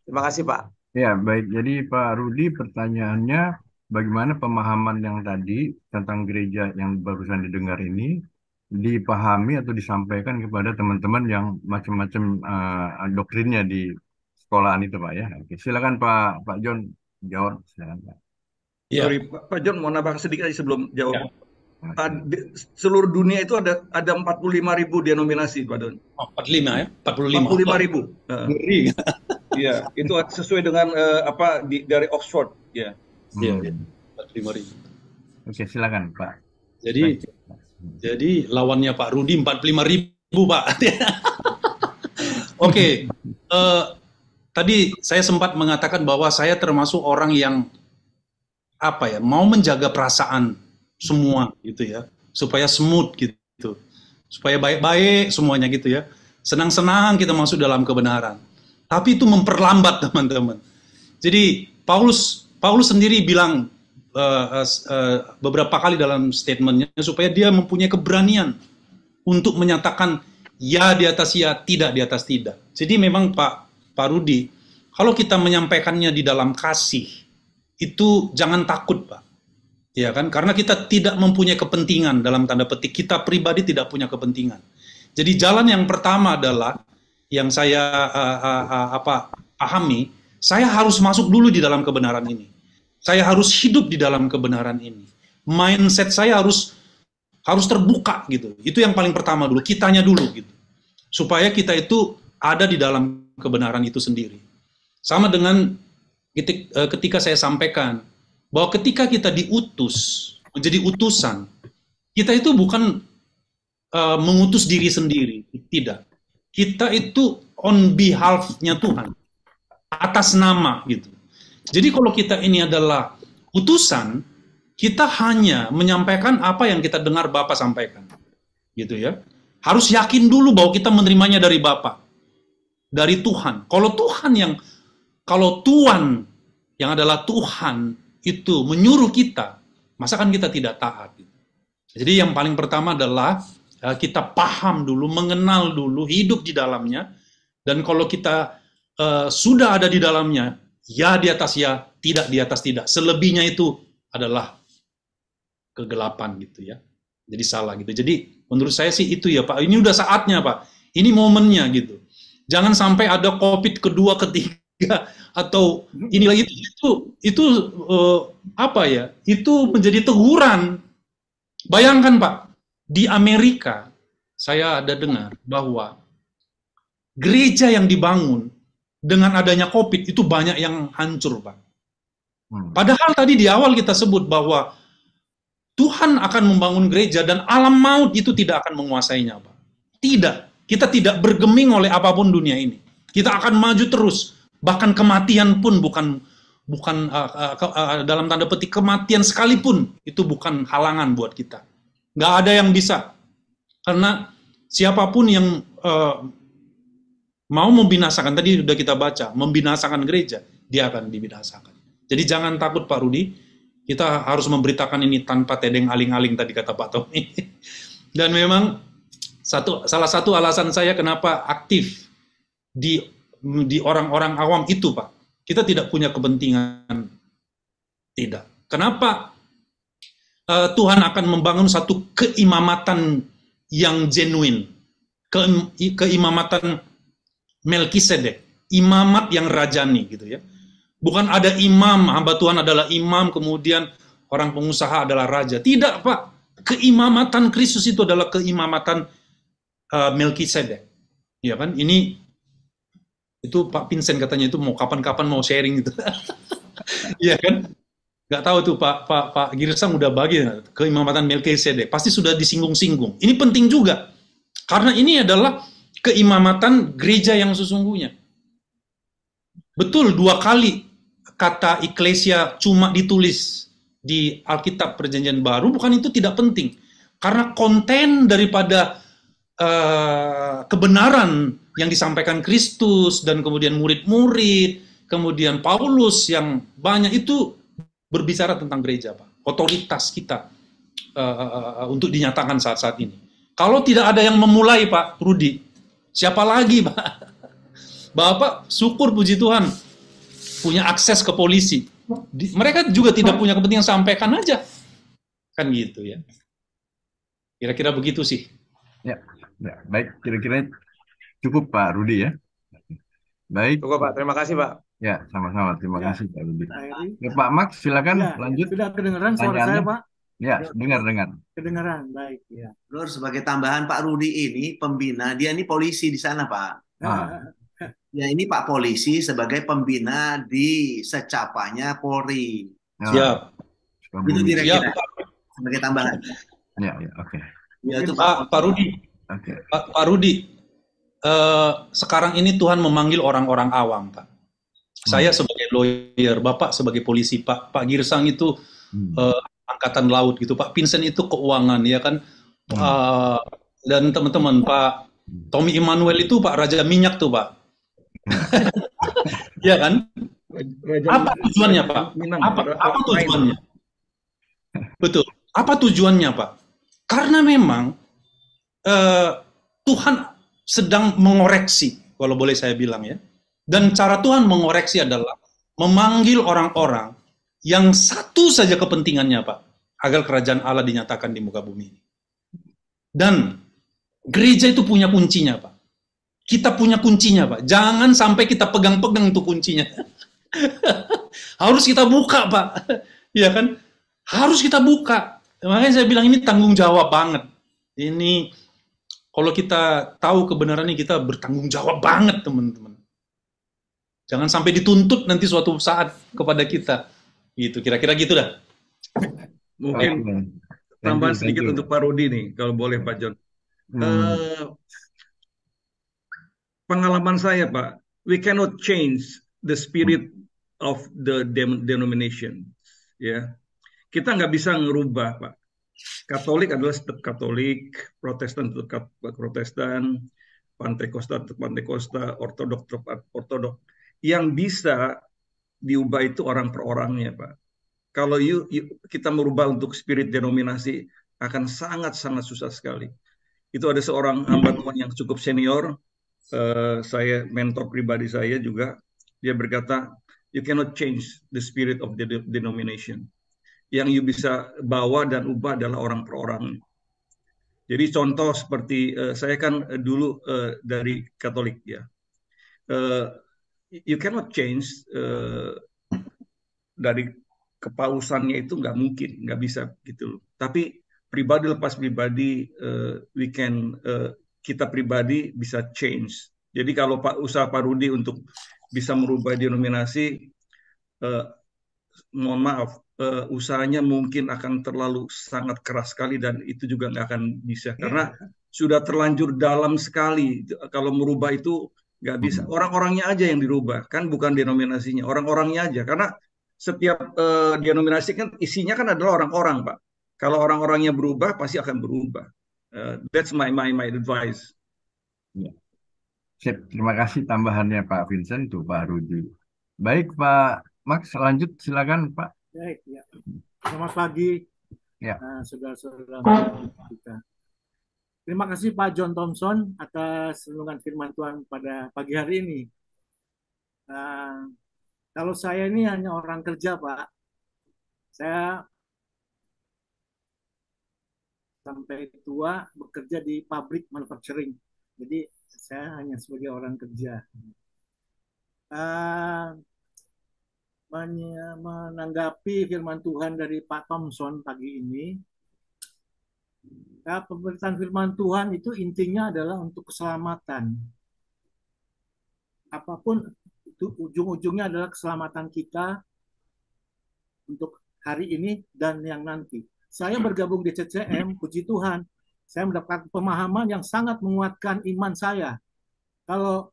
Terima kasih Pak. Ya, baik. Jadi Pak Rudi, pertanyaannya bagaimana pemahaman yang tadi tentang gereja yang barusan didengar ini dipahami atau disampaikan kepada teman-teman yang macam-macam doktrinnya di sekolahan itu Pak, ya. Oke, silakan Pak John jawab. Silakan Pak. Sorry Pak John, mau nambah sedikit aja sebelum jawab. seluruh dunia itu ada 45.000 denominasi, Pak Don. Oh, 45 ya? 45. 45.000. Ngeri. Iya, itu sesuai dengan dari Oxford, ya. Iya, 45.000. Oke, silakan Pak. Jadi lawannya Pak Rudi 45.000, Pak. Oke. Tadi saya sempat mengatakan bahwa saya termasuk orang yang mau menjaga perasaan semua gitu ya, supaya smooth gitu, supaya baik-baik semuanya gitu ya, senang-senang kita masuk dalam kebenaran. Tapi itu memperlambat, teman-teman. Jadi Paulus sendiri bilang beberapa kali dalam statementnya supaya dia mempunyai keberanian untuk menyatakan ya di atas ya, tidak di atas tidak. Jadi memang Pak Rudi, kalau kita menyampaikannya di dalam kasih, itu jangan takut, Pak. Ya kan? Karena kita tidak mempunyai kepentingan, dalam tanda petik, kita pribadi tidak punya kepentingan. Jadi jalan yang pertama adalah yang saya pahami, saya harus masuk dulu di dalam kebenaran ini. Saya harus hidup di dalam kebenaran ini. Mindset saya harus terbuka gitu. Itu yang paling pertama dulu, kitanya dulu gitu. Supaya kita itu ada di dalam kebenaran itu sendiri. Sama dengan ketika saya sampaikan bahwa ketika kita diutus menjadi utusan, kita itu bukan mengutus diri sendiri, tidak. Kita itu on behalf-nya Tuhan, atas nama gitu. Jadi kalau kita ini adalah utusan, kita hanya menyampaikan apa yang kita dengar Bapa sampaikan, gitu ya. Harus yakin dulu bahwa kita menerimanya dari Bapa, dari Tuhan. Kalau Tuhan yang adalah Tuhan itu menyuruh kita, masa kan kita tidak taat? Jadi yang paling pertama adalah kita paham dulu, mengenal dulu, hidup di dalamnya, dan kalau kita sudah ada di dalamnya, ya di atas ya, tidak di atas tidak. Selebihnya itu adalah kegelapan gitu ya. Jadi salah gitu. Jadi menurut saya sih itu ya Pak. Ini udah saatnya Pak. Ini momennya gitu. Jangan sampai ada COVID kedua, ketiga, atau ini lagi itu itu menjadi teguran. Bayangkan Pak, di Amerika saya ada dengar bahwa gereja yang dibangun dengan adanya COVID itu banyak yang hancur Pak. Padahal tadi di awal kita sebut bahwa Tuhan akan membangun gereja dan alam maut itu tidak akan menguasainya Pak. Tidak, kita tidak bergeming oleh apapun dunia ini. Kita akan maju terus. Bahkan kematian pun bukan dalam tanda petik kematian sekalipun itu bukan halangan buat kita. Nggak ada yang bisa. Karena siapapun yang mau membinasakan, tadi sudah kita baca, membinasakan gereja, dia akan dibinasakan. Jadi jangan takut Pak Rudi, kita harus memberitakan ini tanpa tedeng aling-aling tadi kata Pak Tommy. Dan memang salah satu alasan saya kenapa aktif di orang-orang awam itu Pak, kita tidak punya kepentingan. Tidak. Kenapa Tuhan akan membangun satu keimamatan yang genuine, keimamatan Melkisedek, imamat yang rajani gitu ya. Bukan ada imam, hamba Tuhan adalah imam, kemudian orang pengusaha adalah raja. Tidak Pak, keimamatan Kristus itu adalah keimamatan Melkisedek. Ya kan? Itu Pak Vincent katanya itu mau kapan-kapan mau sharing gitu. Iya kan? Nggak tahu tuh Pak Girsang udah bagi keimamatan Melkisedek. Pasti sudah disinggung-singgung. Ini penting juga. Karena ini adalah keimamatan gereja yang sesungguhnya. Betul 2 kali kata eklesia cuma ditulis di Alkitab Perjanjian Baru, bukan itu tidak penting. Karena konten daripada kebenaran yang disampaikan Kristus dan kemudian murid-murid, kemudian Paulus yang banyak itu berbicara tentang gereja, Pak. Otoritas kita untuk dinyatakan saat-saat ini. Kalau tidak ada yang memulai, Pak Rudi, siapa lagi, Pak? Bapak syukur puji Tuhan punya akses ke polisi. Mereka juga tidak punya kepentingan, sampaikan aja. Kan gitu ya. Kira-kira begitu sih. Ya, baik. Kira-kira cukup Pak Rudi ya. Baik. Cukup Pak, terima kasih Pak. Ya, sama-sama. Terima kasih Pak Rudi. Ya, Pak Max, silakan lanjut. Sudah kedengaran suara saya Pak? Ya, dengar. Kedengaran, baik ya. Nur, sebagai tambahan, Pak Rudi ini pembina, dia ini polisi di sana, Pak. Ah, Ya, ini Pak Polisi sebagai pembina di secapanya Polri. ya, Siap. Itu Sukabumi. Siap, kira-kira Pak. sebagai tambahan. Ya, oke. Ya, itu Pak Rudi. Oke. Pak Rudi, sekarang ini Tuhan memanggil orang-orang awam, Pak. Saya sebagai lawyer, Bapak sebagai polisi, Pak Girsang itu angkatan laut gitu, Pak Vincent itu keuangan, ya kan? Dan teman-teman, Pak Tommy Emmanuel itu Pak Raja Minyak tuh, Pak. Ya kan? Apa tujuannya, Pak? Apa tujuannya? Betul. Apa tujuannya, Pak? Karena memang Tuhan sedang mengoreksi, kalau boleh saya bilang ya. Dan cara Tuhan mengoreksi adalah memanggil orang-orang yang satu saja kepentingannya, Pak, agar kerajaan Allah dinyatakan di muka bumi ini. Dan gereja itu punya kuncinya, Pak. Kita punya kuncinya, Pak. Jangan sampai kita pegang-pegang tuh kuncinya. Harus kita buka, Pak. Iya kan? Harus kita buka. Makanya saya bilang ini tanggung jawab banget. Ini kalau kita tahu kebenaran ini, kita bertanggung jawab banget, teman-teman. Jangan sampai dituntut nanti suatu saat kepada kita. Gitu, kira-kira gitu dah. Mungkin tambahan sedikit untuk Pak Rudi nih, kalau boleh Pak John. Pengalaman saya, Pak, we cannot change the spirit of the denomination. Ya, kita nggak bisa ngerubah, Pak. Katolik adalah tetap Katolik, Protestan tetap Protestan, Pantekosta tetap Pantekosta, Ortodok tetap Ortodok. Yang bisa diubah itu orang per orangnya, Pak. Kalau kita merubah untuk spirit denominasi akan sangat-sangat susah sekali. Itu ada seorang hamba Tuhan yang cukup senior, saya mentor pribadi saya juga, dia berkata, you cannot change the spirit of the denomination. Yang you bisa bawa dan ubah adalah orang per orang. Jadi contoh seperti saya kan dulu dari Katolik ya. You cannot change dari kepausannya, itu nggak mungkin, nggak bisa gitu loh. Tapi pribadi lepas pribadi, kita pribadi bisa change. Jadi kalau usaha Pak Rudi untuk bisa merubah denominasi, mohon maaf, usahanya mungkin akan terlalu sangat keras sekali dan itu juga nggak akan bisa karena sudah terlanjur dalam sekali. Kalau merubah itu nggak bisa. Orang-orangnya aja yang dirubah, kan bukan denominasinya, orang-orangnya aja. Karena setiap denominasi kan isinya kan adalah orang-orang, Pak. Kalau orang-orangnya berubah, pasti akan berubah. That's my advice. Ya. Sip, terima kasih tambahannya Pak Vincent, tuh Pak Rudi. Baik Pak Max, lanjut silakan Pak. Baik, ya. Selamat pagi, ya. saudara-saudara kita. Terima kasih Pak John Thompson atas renungan firman Tuhan pada pagi hari ini. Kalau saya ini hanya orang kerja, Pak. Saya sampai tua bekerja di pabrik manufacturing. Jadi saya hanya sebagai orang kerja. Menanggapi firman Tuhan dari Pak Thompson pagi ini, pemberitaan firman Tuhan itu intinya adalah untuk keselamatan. Apapun itu ujung-ujungnya adalah keselamatan kita untuk hari ini dan yang nanti. Saya bergabung di CCM, puji Tuhan, saya mendapat pemahaman yang sangat menguatkan iman saya. Kalau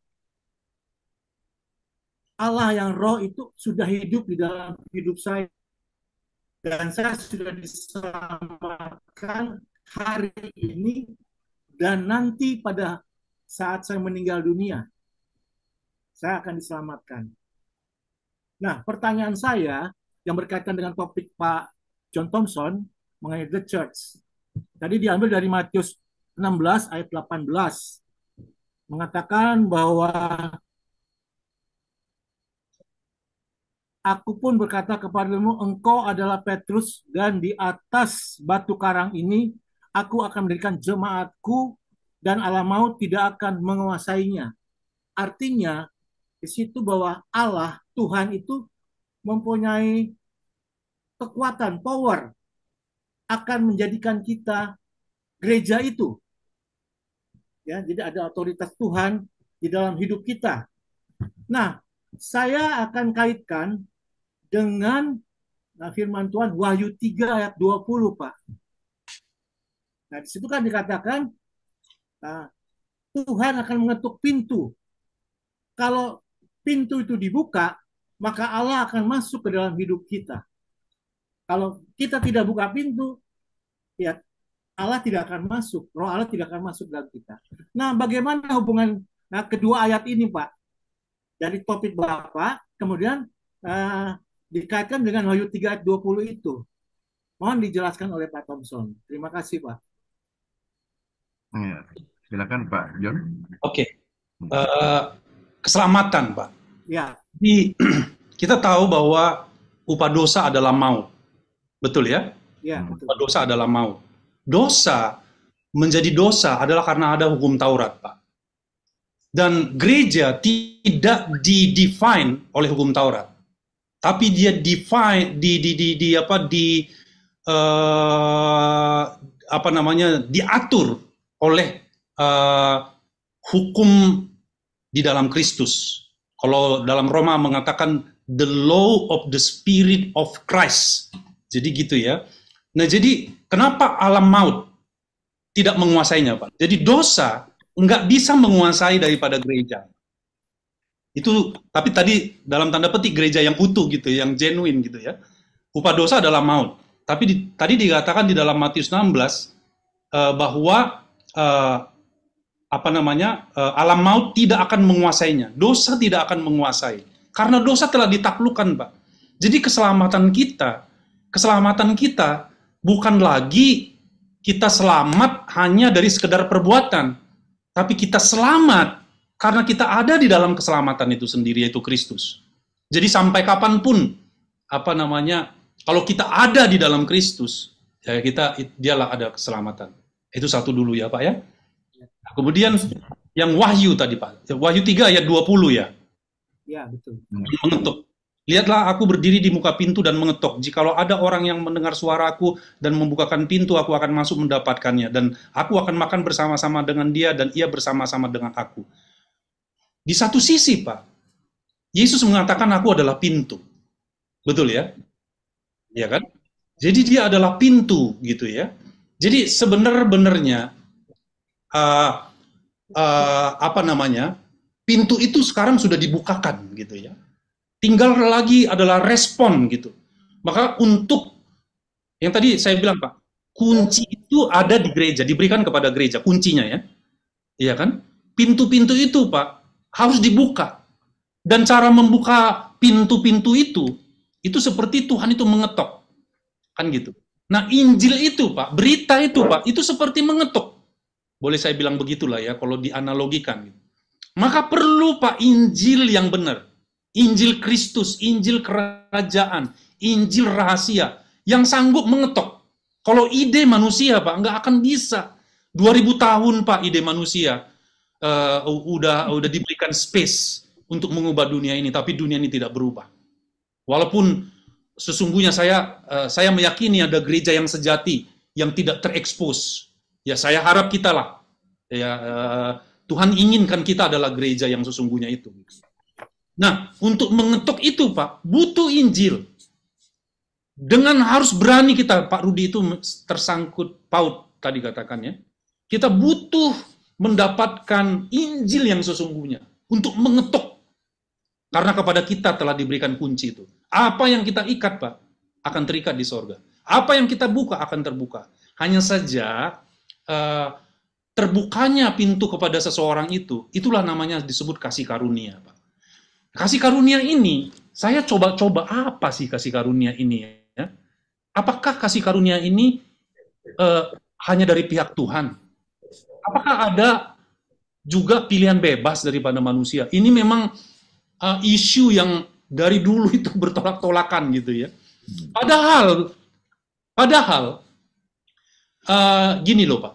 Allah yang roh itu sudah hidup di dalam hidup saya, dan saya sudah diselamatkan hari ini dan nanti pada saat saya meninggal dunia, saya akan diselamatkan. Nah, pertanyaan saya yang berkaitan dengan topik Pak John Thompson mengenai the church. Tadi diambil dari Matius 16 ayat 18. Mengatakan bahwa aku pun berkata kepadamu, engkau adalah Petrus, dan di atas batu karang ini aku akan mendirikan jemaatku, dan alam maut tidak akan menguasainya. Artinya, di situ bahwa Allah, Tuhan itu mempunyai kekuatan, power, akan menjadikan kita gereja itu. Ya, jadi ada otoritas Tuhan di dalam hidup kita. Nah, saya akan kaitkan dengan firman Tuhan Wahyu 3 ayat 20, Pak. Nah, di situ kan dikatakan Tuhan akan mengetuk pintu. Kalau pintu itu dibuka, maka Allah akan masuk ke dalam hidup kita. Kalau kita tidak buka pintu, ya Allah tidak akan masuk, Roh Allah tidak akan masuk dalam kita. Nah, bagaimana hubungan kedua ayat ini, Pak? Dari topik Bapak, kemudian dikaitkan dengan Wahyu 3 ayat 20 itu. Mohon dijelaskan oleh Pak Thompson. Terima kasih, Pak. Ya, silakan Pak John. Oke. Keselamatan, Pak. Ya. Jadi, kita tahu bahwa upah dosa adalah maut. Betul ya? Ya, betul. Upah dosa adalah maut. Dosa menjadi dosa adalah karena ada hukum Taurat, Pak. Dan gereja tidak di-define oleh hukum Taurat. Tapi dia define diatur oleh hukum di dalam Kristus. Kalau dalam Roma mengatakan the law of the spirit of Christ. Jadi gitu ya. Nah, jadi kenapa alam maut tidak menguasainya, Pak? Jadi dosa nggak bisa menguasai daripada gereja. Itu, tapi tadi dalam tanda petik gereja yang utuh gitu, yang genuine gitu ya. Upah dosa adalah maut. Tapi tadi dikatakan di dalam Matius 16 bahwa alam maut tidak akan menguasainya. Dosa tidak akan menguasai. Karena dosa telah ditaklukkan, Pak. Jadi keselamatan kita bukan lagi kita selamat hanya dari sekedar perbuatan, tapi kita selamat karena kita ada di dalam keselamatan itu sendiri, yaitu Kristus. Jadi sampai kapanpun, kalau kita ada di dalam Kristus, ya dialah ada keselamatan. Itu satu dulu ya, Pak ya. Nah, kemudian yang Wahyu tadi, Pak. Wahyu 3 ayat 20 ya. Ya, betul. Mengetuk. Lihatlah, aku berdiri di muka pintu dan mengetuk. Jikalau ada orang yang mendengar suaraku dan membukakan pintu, aku akan masuk mendapatkannya. Dan aku akan makan bersama-sama dengan dia dan ia bersama-sama dengan aku. Di satu sisi, Pak, Yesus mengatakan aku adalah pintu. Betul ya? Ya kan? Jadi dia adalah pintu gitu ya. Jadi sebenarnya pintu itu sekarang sudah dibukakan gitu ya. Tinggal lagi adalah respon gitu. Maka untuk yang tadi saya bilang, Pak, kunci itu ada di gereja, diberikan kepada gereja kuncinya ya. Iya kan? Pintu-pintu itu, Pak, harus dibuka. Dan cara membuka pintu-pintu itu seperti Tuhan itu mengetok. Kan gitu. Nah, Injil itu, Pak, berita itu, Pak, itu seperti mengetok. Boleh saya bilang begitulah ya, kalau dianalogikan. Maka perlu, Pak, Injil yang benar. Injil Kristus, Injil kerajaan, Injil rahasia, yang sanggup mengetok. Kalau ide manusia, Pak, nggak akan bisa. 2000 tahun, Pak, ide manusia udah diberikan space untuk mengubah dunia ini, tapi dunia ini tidak berubah. Walaupun sesungguhnya saya meyakini ada gereja yang sejati, yang tidak terekspos. Ya, saya harap kita lah. Ya, Tuhan inginkan kita adalah gereja yang sesungguhnya itu. Nah, untuk mengetok itu, Pak, butuh Injil. Dengan harus berani kita, Pak Rudi itu tersangkut paut tadi katakannya. Kita butuh mendapatkan Injil yang sesungguhnya untuk mengetok. Karena kepada kita telah diberikan kunci itu. Apa yang kita ikat, Pak, akan terikat di sorga. Apa yang kita buka akan terbuka. Hanya saja terbukanya pintu kepada seseorang itulah namanya disebut kasih karunia, Pak. Kasih karunia ini, saya coba-coba apa sih kasih karunia ini ya? Apakah kasih karunia ini hanya dari pihak Tuhan? Apakah ada juga pilihan bebas daripada manusia? Ini memang isu yang dari dulu itu bertolak-tolakan gitu ya. Padahal gini loh, Pak.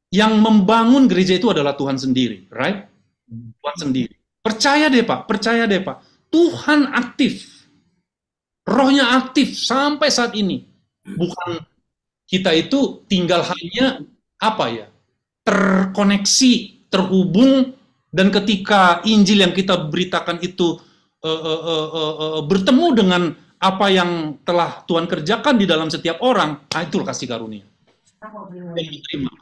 Yang membangun gereja itu adalah Tuhan sendiri, right? Tuhan sendiri. Percaya deh, Pak. Tuhan aktif. Rohnya aktif sampai saat ini. Kita itu tinggal hanya apa ya? Terkoneksi, terhubung, dan ketika Injil yang kita beritakan itu bertemu dengan apa yang telah Tuhan kerjakan di dalam setiap orang, itulah kasih karunia. Yang diterima,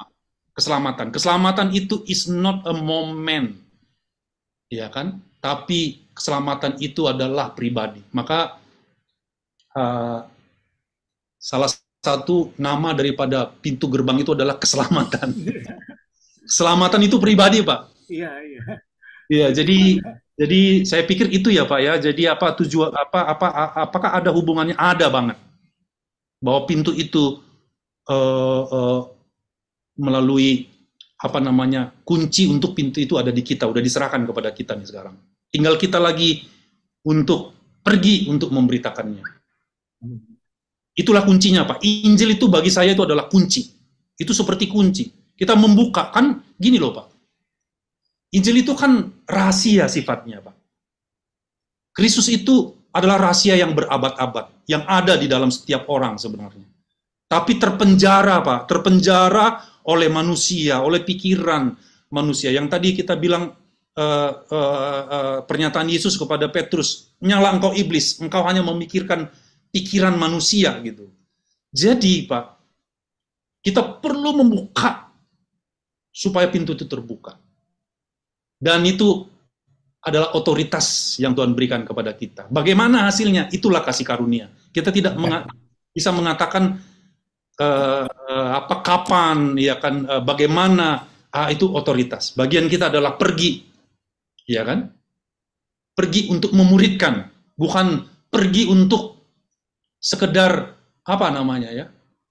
keselamatan. Keselamatan itu is not a moment, ya kan? Tapi keselamatan itu adalah pribadi. Maka salah satu nama daripada pintu gerbang itu adalah keselamatan. Keselamatan itu pribadi, Pak. Iya, iya. Iya, jadi saya pikir itu ya, Pak ya. Jadi apa tujuan apakah ada hubungannya? Ada banget. Bahwa pintu itu melalui apa namanya? Kunci untuk pintu itu ada di kita, udah diserahkan kepada kita nih sekarang. Tinggal kita lagi untuk pergi untuk memberitakannya. Itulah kuncinya, Pak. Injil itu bagi saya itu adalah kunci. Itu seperti kunci. Kita membuka, kan gini loh, Pak. Injil itu kan rahasia sifatnya, Pak. Kristus itu adalah rahasia yang berabad-abad, yang ada di dalam setiap orang sebenarnya. Tapi terpenjara, Pak. Terpenjara oleh manusia, oleh pikiran manusia. Yang tadi kita bilang pernyataan Yesus kepada Petrus, nyala engkau iblis, engkau hanya memikirkan pikiran manusia gitu. Jadi, Pak, kita perlu membuka supaya pintu itu terbuka. Dan itu adalah otoritas yang Tuhan berikan kepada kita. Bagaimana hasilnya? Itulah kasih karunia. Kita tidak bisa mengatakan kapan, ya kan, bagaimana. Itu otoritas. Bagian kita adalah pergi, ya kan? Pergi untuk memuridkan, bukan pergi untuk sekedar apa namanya ya?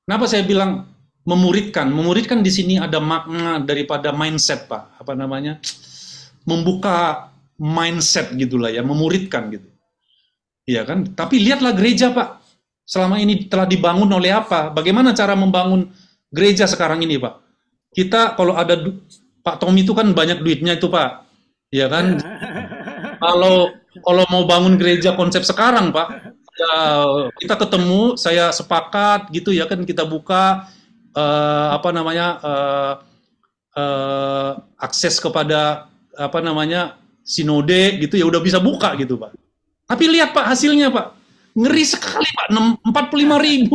Kenapa saya bilang memuridkan? Memuridkan di sini ada makna daripada mindset, Pak. Apa namanya? Membuka mindset gitulah ya, memuridkan gitu. Iya kan? Tapi lihatlah gereja, Pak. Selama ini telah dibangun oleh apa? Bagaimana cara membangun gereja sekarang ini, Pak? Kita kalau ada Pak Tommy itu kan banyak duitnya itu, Pak. Iya kan? Kalau mau bangun gereja konsep sekarang, Pak, ya, kita ketemu, saya sepakat gitu ya kan, kita buka apa namanya akses kepada apa namanya sinode gitu ya, udah bisa buka gitu, Pak. Tapi lihat, Pak, hasilnya, Pak, ngeri sekali, Pak, 45.000.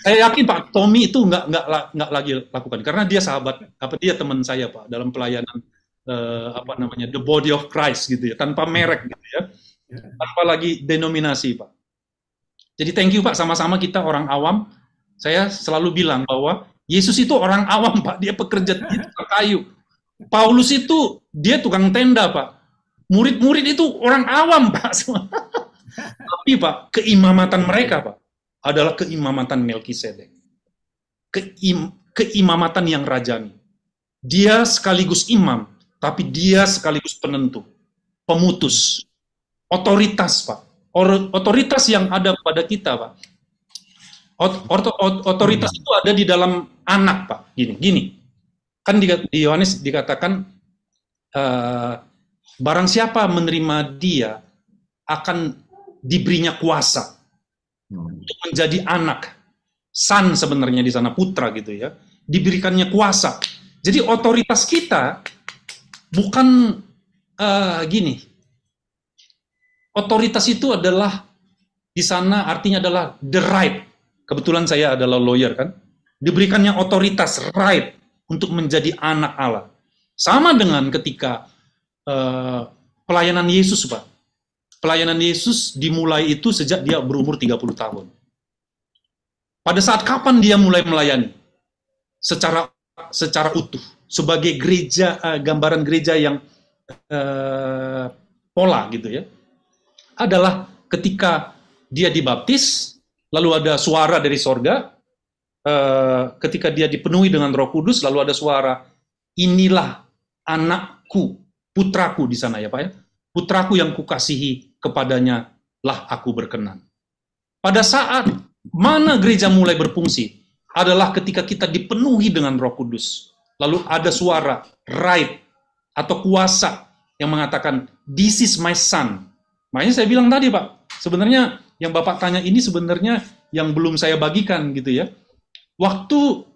Saya yakin Pak Tommy itu nggak lagi lakukan karena dia sahabat, dia teman saya, Pak, dalam pelayanan apa namanya the body of Christ gitu ya, tanpa merek gitu ya, tanpa lagi denominasi, Pak. Jadi thank you, Pak, sama-sama kita orang awam. Saya selalu bilang bahwa Yesus itu orang awam, Pak, dia pekerja di tukang kayu. Paulus itu dia tukang tenda, Pak. Murid-murid itu orang awam, Pak. Tapi, Pak, keimamatan mereka, Pak, adalah keimamatan Melkisedek. Keimamatan yang rajani. Dia sekaligus imam, tapi dia sekaligus penentu, pemutus, otoritas, Pak. Otoritas yang ada pada kita, Pak. Otoritas itu ada di dalam anak, Pak. Gini. Kan di Yohanes dikatakan, barang siapa menerima dia akan diberinya kuasa untuk menjadi anak. Son sebenarnya di sana, putra gitu ya. Diberikannya kuasa. Jadi otoritas kita bukan gini. Otoritas itu adalah di sana artinya adalah the right. Kebetulan saya adalah lawyer kan. Diberikannya otoritas, right, untuk menjadi anak Allah. Sama dengan ketika pelayanan Yesus, Pak. Pelayanan Yesus dimulai itu sejak dia berumur 30 tahun. Pada saat kapan dia mulai melayani? Secara utuh. Sebagai gereja, gambaran gereja yang pola gitu ya. Adalah ketika dia dibaptis, lalu ada suara dari sorga, ketika dia dipenuhi dengan Roh Kudus, lalu ada suara, inilah anakku, putraku di sana ya, Pak ya. Putraku yang kukasihi, kepadanya lah aku berkenan. Pada saat mana gereja mulai berfungsi adalah ketika kita dipenuhi dengan Roh Kudus. Lalu ada suara right atau kuasa yang mengatakan this is my son. Makanya saya bilang tadi, Pak, sebenarnya yang Bapak tanya ini sebenarnya yang belum saya bagikan gitu ya. Waktu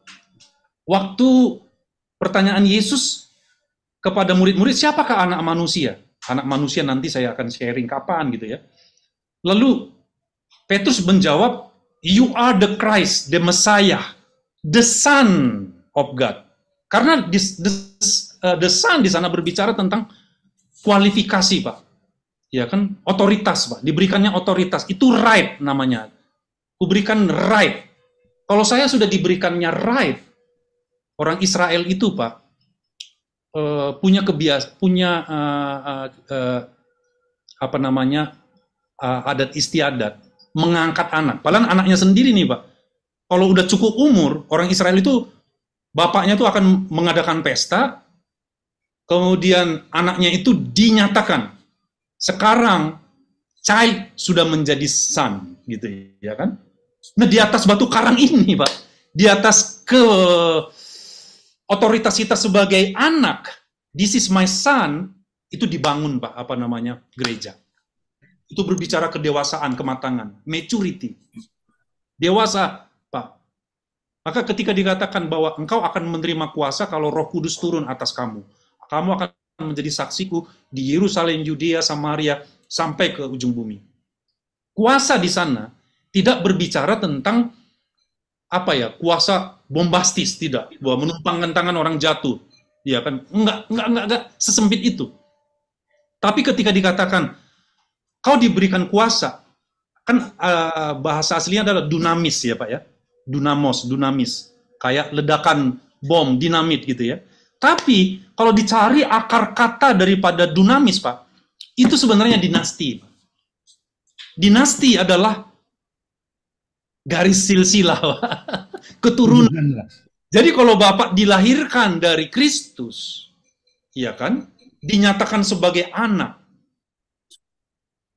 pertanyaan Yesus kepada murid-murid, siapakah anak manusia? Anak manusia nanti saya akan sharing kapan gitu ya. Lalu Petrus menjawab, you are the Christ, the Messiah, the Son of God. Karena the Son di sana berbicara tentang kualifikasi, Pak. Ya kan, otoritas, Pak. Diberikannya otoritas. Itu right namanya. Kuberikan right. Kalau saya sudah diberikannya right, orang Israel itu, Pak, punya adat istiadat mengangkat anak. Padahal anaknya sendiri nih, Pak. Kalau udah cukup umur, orang Israel itu bapaknya tuh akan mengadakan pesta, kemudian anaknya itu dinyatakan sekarang child sudah menjadi son, gitu ya kan? Nah, di atas batu karang ini, Pak, di atas otoritas kita sebagai anak, this is my son, itu dibangun, Pak, gereja. Itu berbicara kedewasaan, kematangan, maturity. Dewasa, Pak. Maka ketika dikatakan bahwa engkau akan menerima kuasa kalau Roh Kudus turun atas kamu. Kamu akan menjadi saksiku di Yerusalem, Yudea, Samaria, sampai ke ujung bumi. Kuasa di sana tidak berbicara tentang kuasa bombastis, tidak, bahwa menumpangkan tangan orang jatuh, ya kan? Enggak sesempit itu. Tapi ketika dikatakan kau diberikan kuasa, kan bahasa aslinya adalah dunamis ya, Pak ya, dunamis, kayak ledakan bom, dinamit gitu ya. Tapi kalau dicari akar kata daripada dunamis, Pak, itu sebenarnya dinasti. Dinasti adalah garis silsilah, keturunan. Jadi kalau Bapak dilahirkan dari Kristus, ya kan, dinyatakan sebagai anak,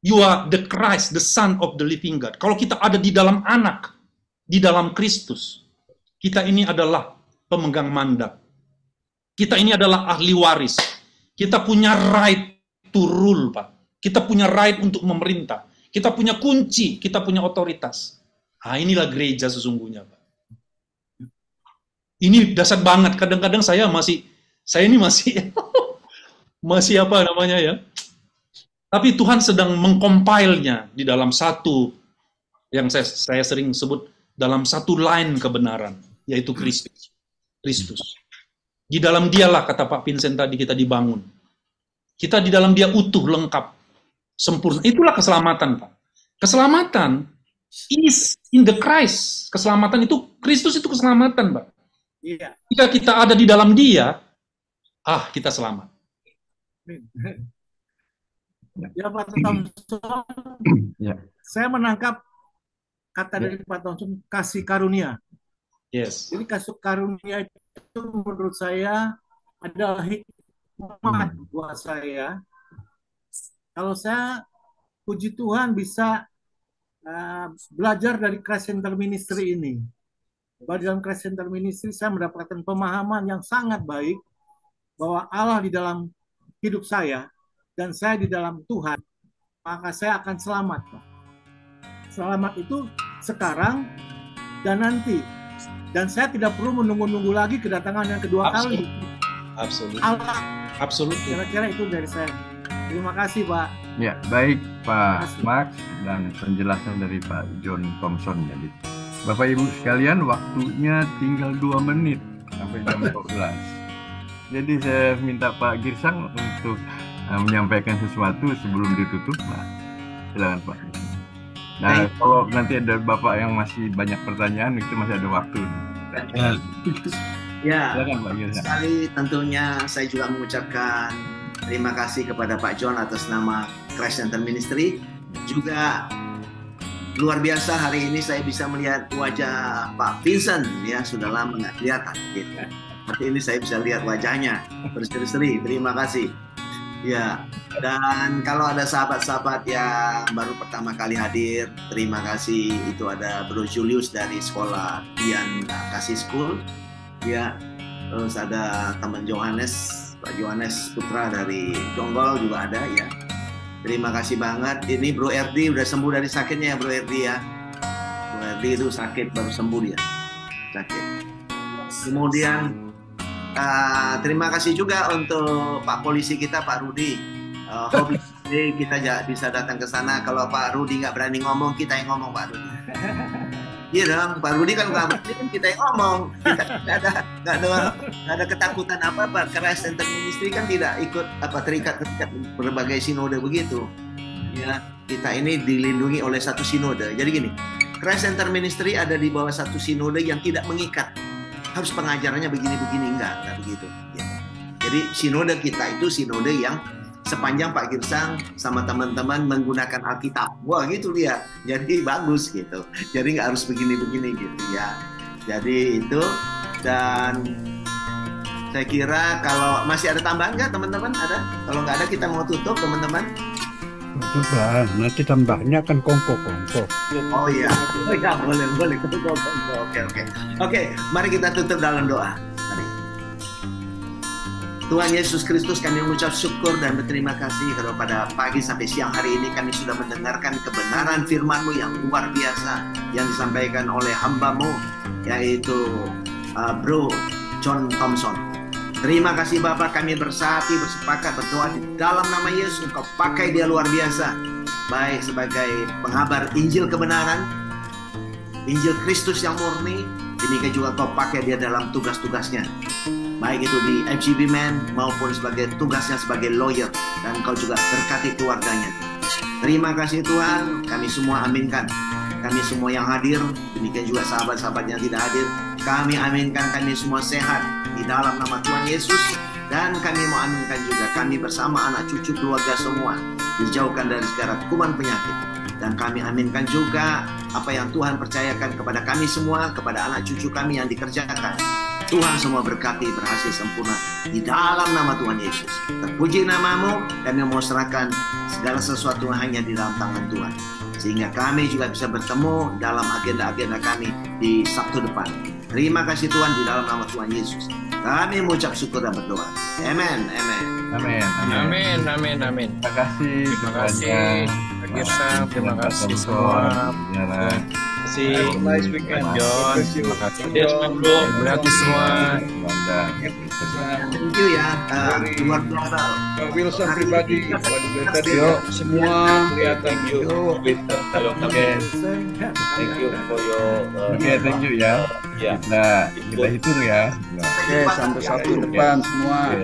you are the Christ, the Son of the living God. Kalau kita ada di dalam anak, di dalam Kristus, kita ini adalah pemegang mandat. Kita ini adalah ahli waris. Kita punya right to rule, Pak. Kita punya right untuk memerintah. Kita punya kunci, kita punya otoritas. Nah, inilah gereja sesungguhnya, Pak. Ini dasar banget. Kadang-kadang saya ini masih apa namanya ya. Tapi Tuhan sedang mengcompile-nya di dalam satu, yang saya sering sebut, dalam satu line kebenaran, yaitu Kristus. Di dalam dialah, kata Pak Vincent tadi, kita dibangun. Kita di dalam dia utuh, lengkap, sempurna. Itulah keselamatan, Pak. Keselamatan is in the Christ. Keselamatan itu, Kristus itu keselamatan, Pak. Iya. Jika kita ada di dalam dia, kita selamat. Ya, Pak Thompson, Ya. saya menangkap kata dari Pak Thompson, kasih karunia. Yes. Jadi kasih karunia itu menurut saya adalah hikmat buat saya. Kalau saya, puji Tuhan, bisa belajar dari Christ Center Ministry ini. Bahwa dalam Christ Center Ministry saya mendapatkan pemahaman yang sangat baik bahwa Allah di dalam hidup saya dan saya di dalam Tuhan, maka saya akan selamat, Pak. Selamat itu sekarang dan nanti. Dan saya tidak perlu menunggu-nunggu lagi kedatangan yang kedua kali. Absolut. Kira-kira itu dari saya. Terima kasih, Pak. Ya, baik Pak Max dan penjelasan dari Pak John Thompson. Jadi, Bapak Ibu sekalian, waktunya tinggal 2 menit sampai jam 12. Jadi saya minta Pak Girsang untuk menyampaikan sesuatu sebelum ditutup. Nah, silakan Pak. Nah, kalau nanti ada Bapak yang masih banyak pertanyaan, itu masih ada waktu. Ya, silakan Pak Girsang. sekali tentunya saya juga mengucapkan terima kasih kepada Pak John atas nama Christ Center Ministry. Juga luar biasa hari ini saya bisa melihat wajah Pak Vincent, ya sudah lama nggak kelihatan. Gitu. Hari ini saya bisa lihat wajahnya berseri-seri. Terima kasih. Ya, dan kalau ada sahabat-sahabat yang baru pertama kali hadir, terima kasih. Itu ada Bro Julius dari sekolah Dian Kasih School, ya. Terus ada teman Johannes, Pak Johannes Putra dari Jonggol juga ada, ya. Terima kasih banget. Ini Bro Erdi udah sembuh dari sakitnya ya, Bro Erdi ya. Dia itu sakit baru sembuh dia. Sakit. Kemudian terima kasih juga untuk Pak Polisi kita, Pak Rudi. Hobi kita bisa datang ke sana. Kalau Pak Rudi nggak berani ngomong, kita yang ngomong, Pak Rudi. Iya dong, Pak Rudi kan nggak berani, kan kita yang ngomong. Kita nggak ada ketakutan apa-apa. Christ Center Ministry kan tidak ikut terikat berbagai sinode begitu. Ya, kita ini dilindungi oleh satu sinode. Jadi gini, Christ Center Ministry ada di bawah satu sinode yang tidak mengikat. Harus pengajarannya begini-begini, enggak begitu. Ya. Jadi sinode kita itu sinode yang sepanjang Pak Girsang sama teman-teman menggunakan Alkitab. Wah gitu dia. Jadi bagus gitu. Jadi nggak harus begini-begini gitu ya. Jadi itu, dan saya kira kalau masih ada tambahan nggak teman-teman? Ada? Kalau nggak ada kita mau tutup teman-teman. Coba, nanti tambahnya kan kongko-kongko. Oh iya, boleh. Oke, mari kita tutup dalam doa. Mari. Tuhan Yesus Kristus, kami mengucap syukur dan berterima kasih kepada pagi sampai siang hari ini kami sudah mendengarkan kebenaran firman-Mu yang luar biasa yang disampaikan oleh hamba-Mu, yaitu Bro John Thompson. Terima kasih Bapak, kami bersepakat berdoa di dalam nama Yesus, Engkau pakai dia luar biasa, baik sebagai penghabar Injil kebenaran, Injil Kristus yang murni, demikian juga Engkau pakai dia dalam tugas-tugasnya, baik itu di FGB Man maupun sebagai tugasnya sebagai lawyer, dan Engkau juga berkati keluarganya. Terima kasih Tuhan, kami semua aminkan. Kami semua yang hadir, demikian juga sahabat-sahabat yang tidak hadir, kami aminkan kami semua sehat di dalam nama Tuhan Yesus. Dan kami mau aminkan juga kami bersama anak cucu keluarga semua dijauhkan dari segala kuman penyakit. Dan kami aminkan juga apa yang Tuhan percayakan kepada kami semua, kepada anak cucu kami yang dikerjakan. Tuhan semua berkati berhasil sempurna di dalam nama Tuhan Yesus. Terpuji nama-Mu, kami mau serahkan segala sesuatu hanya di dalam tangan Tuhan. Sehingga kami juga bisa bertemu dalam agenda-agenda kami di Sabtu depan. Terima kasih Tuhan di dalam nama Tuhan Yesus. Kami mengucap syukur dan berdoa. Amin. Terima kasih. Pak Girsang, terima kasih semua. Nice weekend, John. Terima kasih. Terima kasih semua. Thank you ya. Luar biasa. Pak Wilson pribadi, tadi semua kelihatan. Thank you for your Thank you ya. Kita hitung ya. Oke, sampai Sabtu depan semua.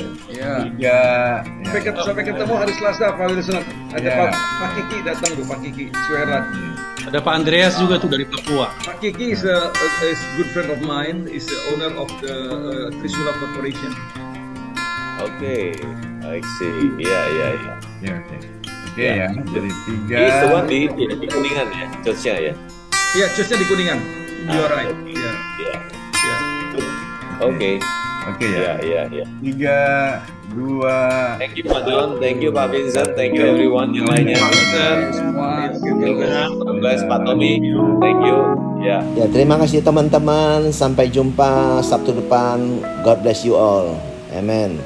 Ya. Sampai ketemu hari Selasa, Pak Wilson. Ada Pak Kiki datang tuh, Pak Kiki Suherat. Ada Pak Andreas juga tuh dari Papua. Pak Kiki is a good friend of mine. Is the owner of the Trisula Corporation. Okay, I see. Yeah. Oke ya. Jadi 3. Ini semua di Kuningan ya, church-nya ya. Iya, church-nya di Kuningan. You're right. Oke ya. 3, 2. Thank you Pak John, thank you Pak Vincent, thank you everyone yang lainnya. God bless Pak Tommy, thank you. Ya, terima kasih teman-teman. Sampai jumpa Sabtu depan. God bless you all. Amen.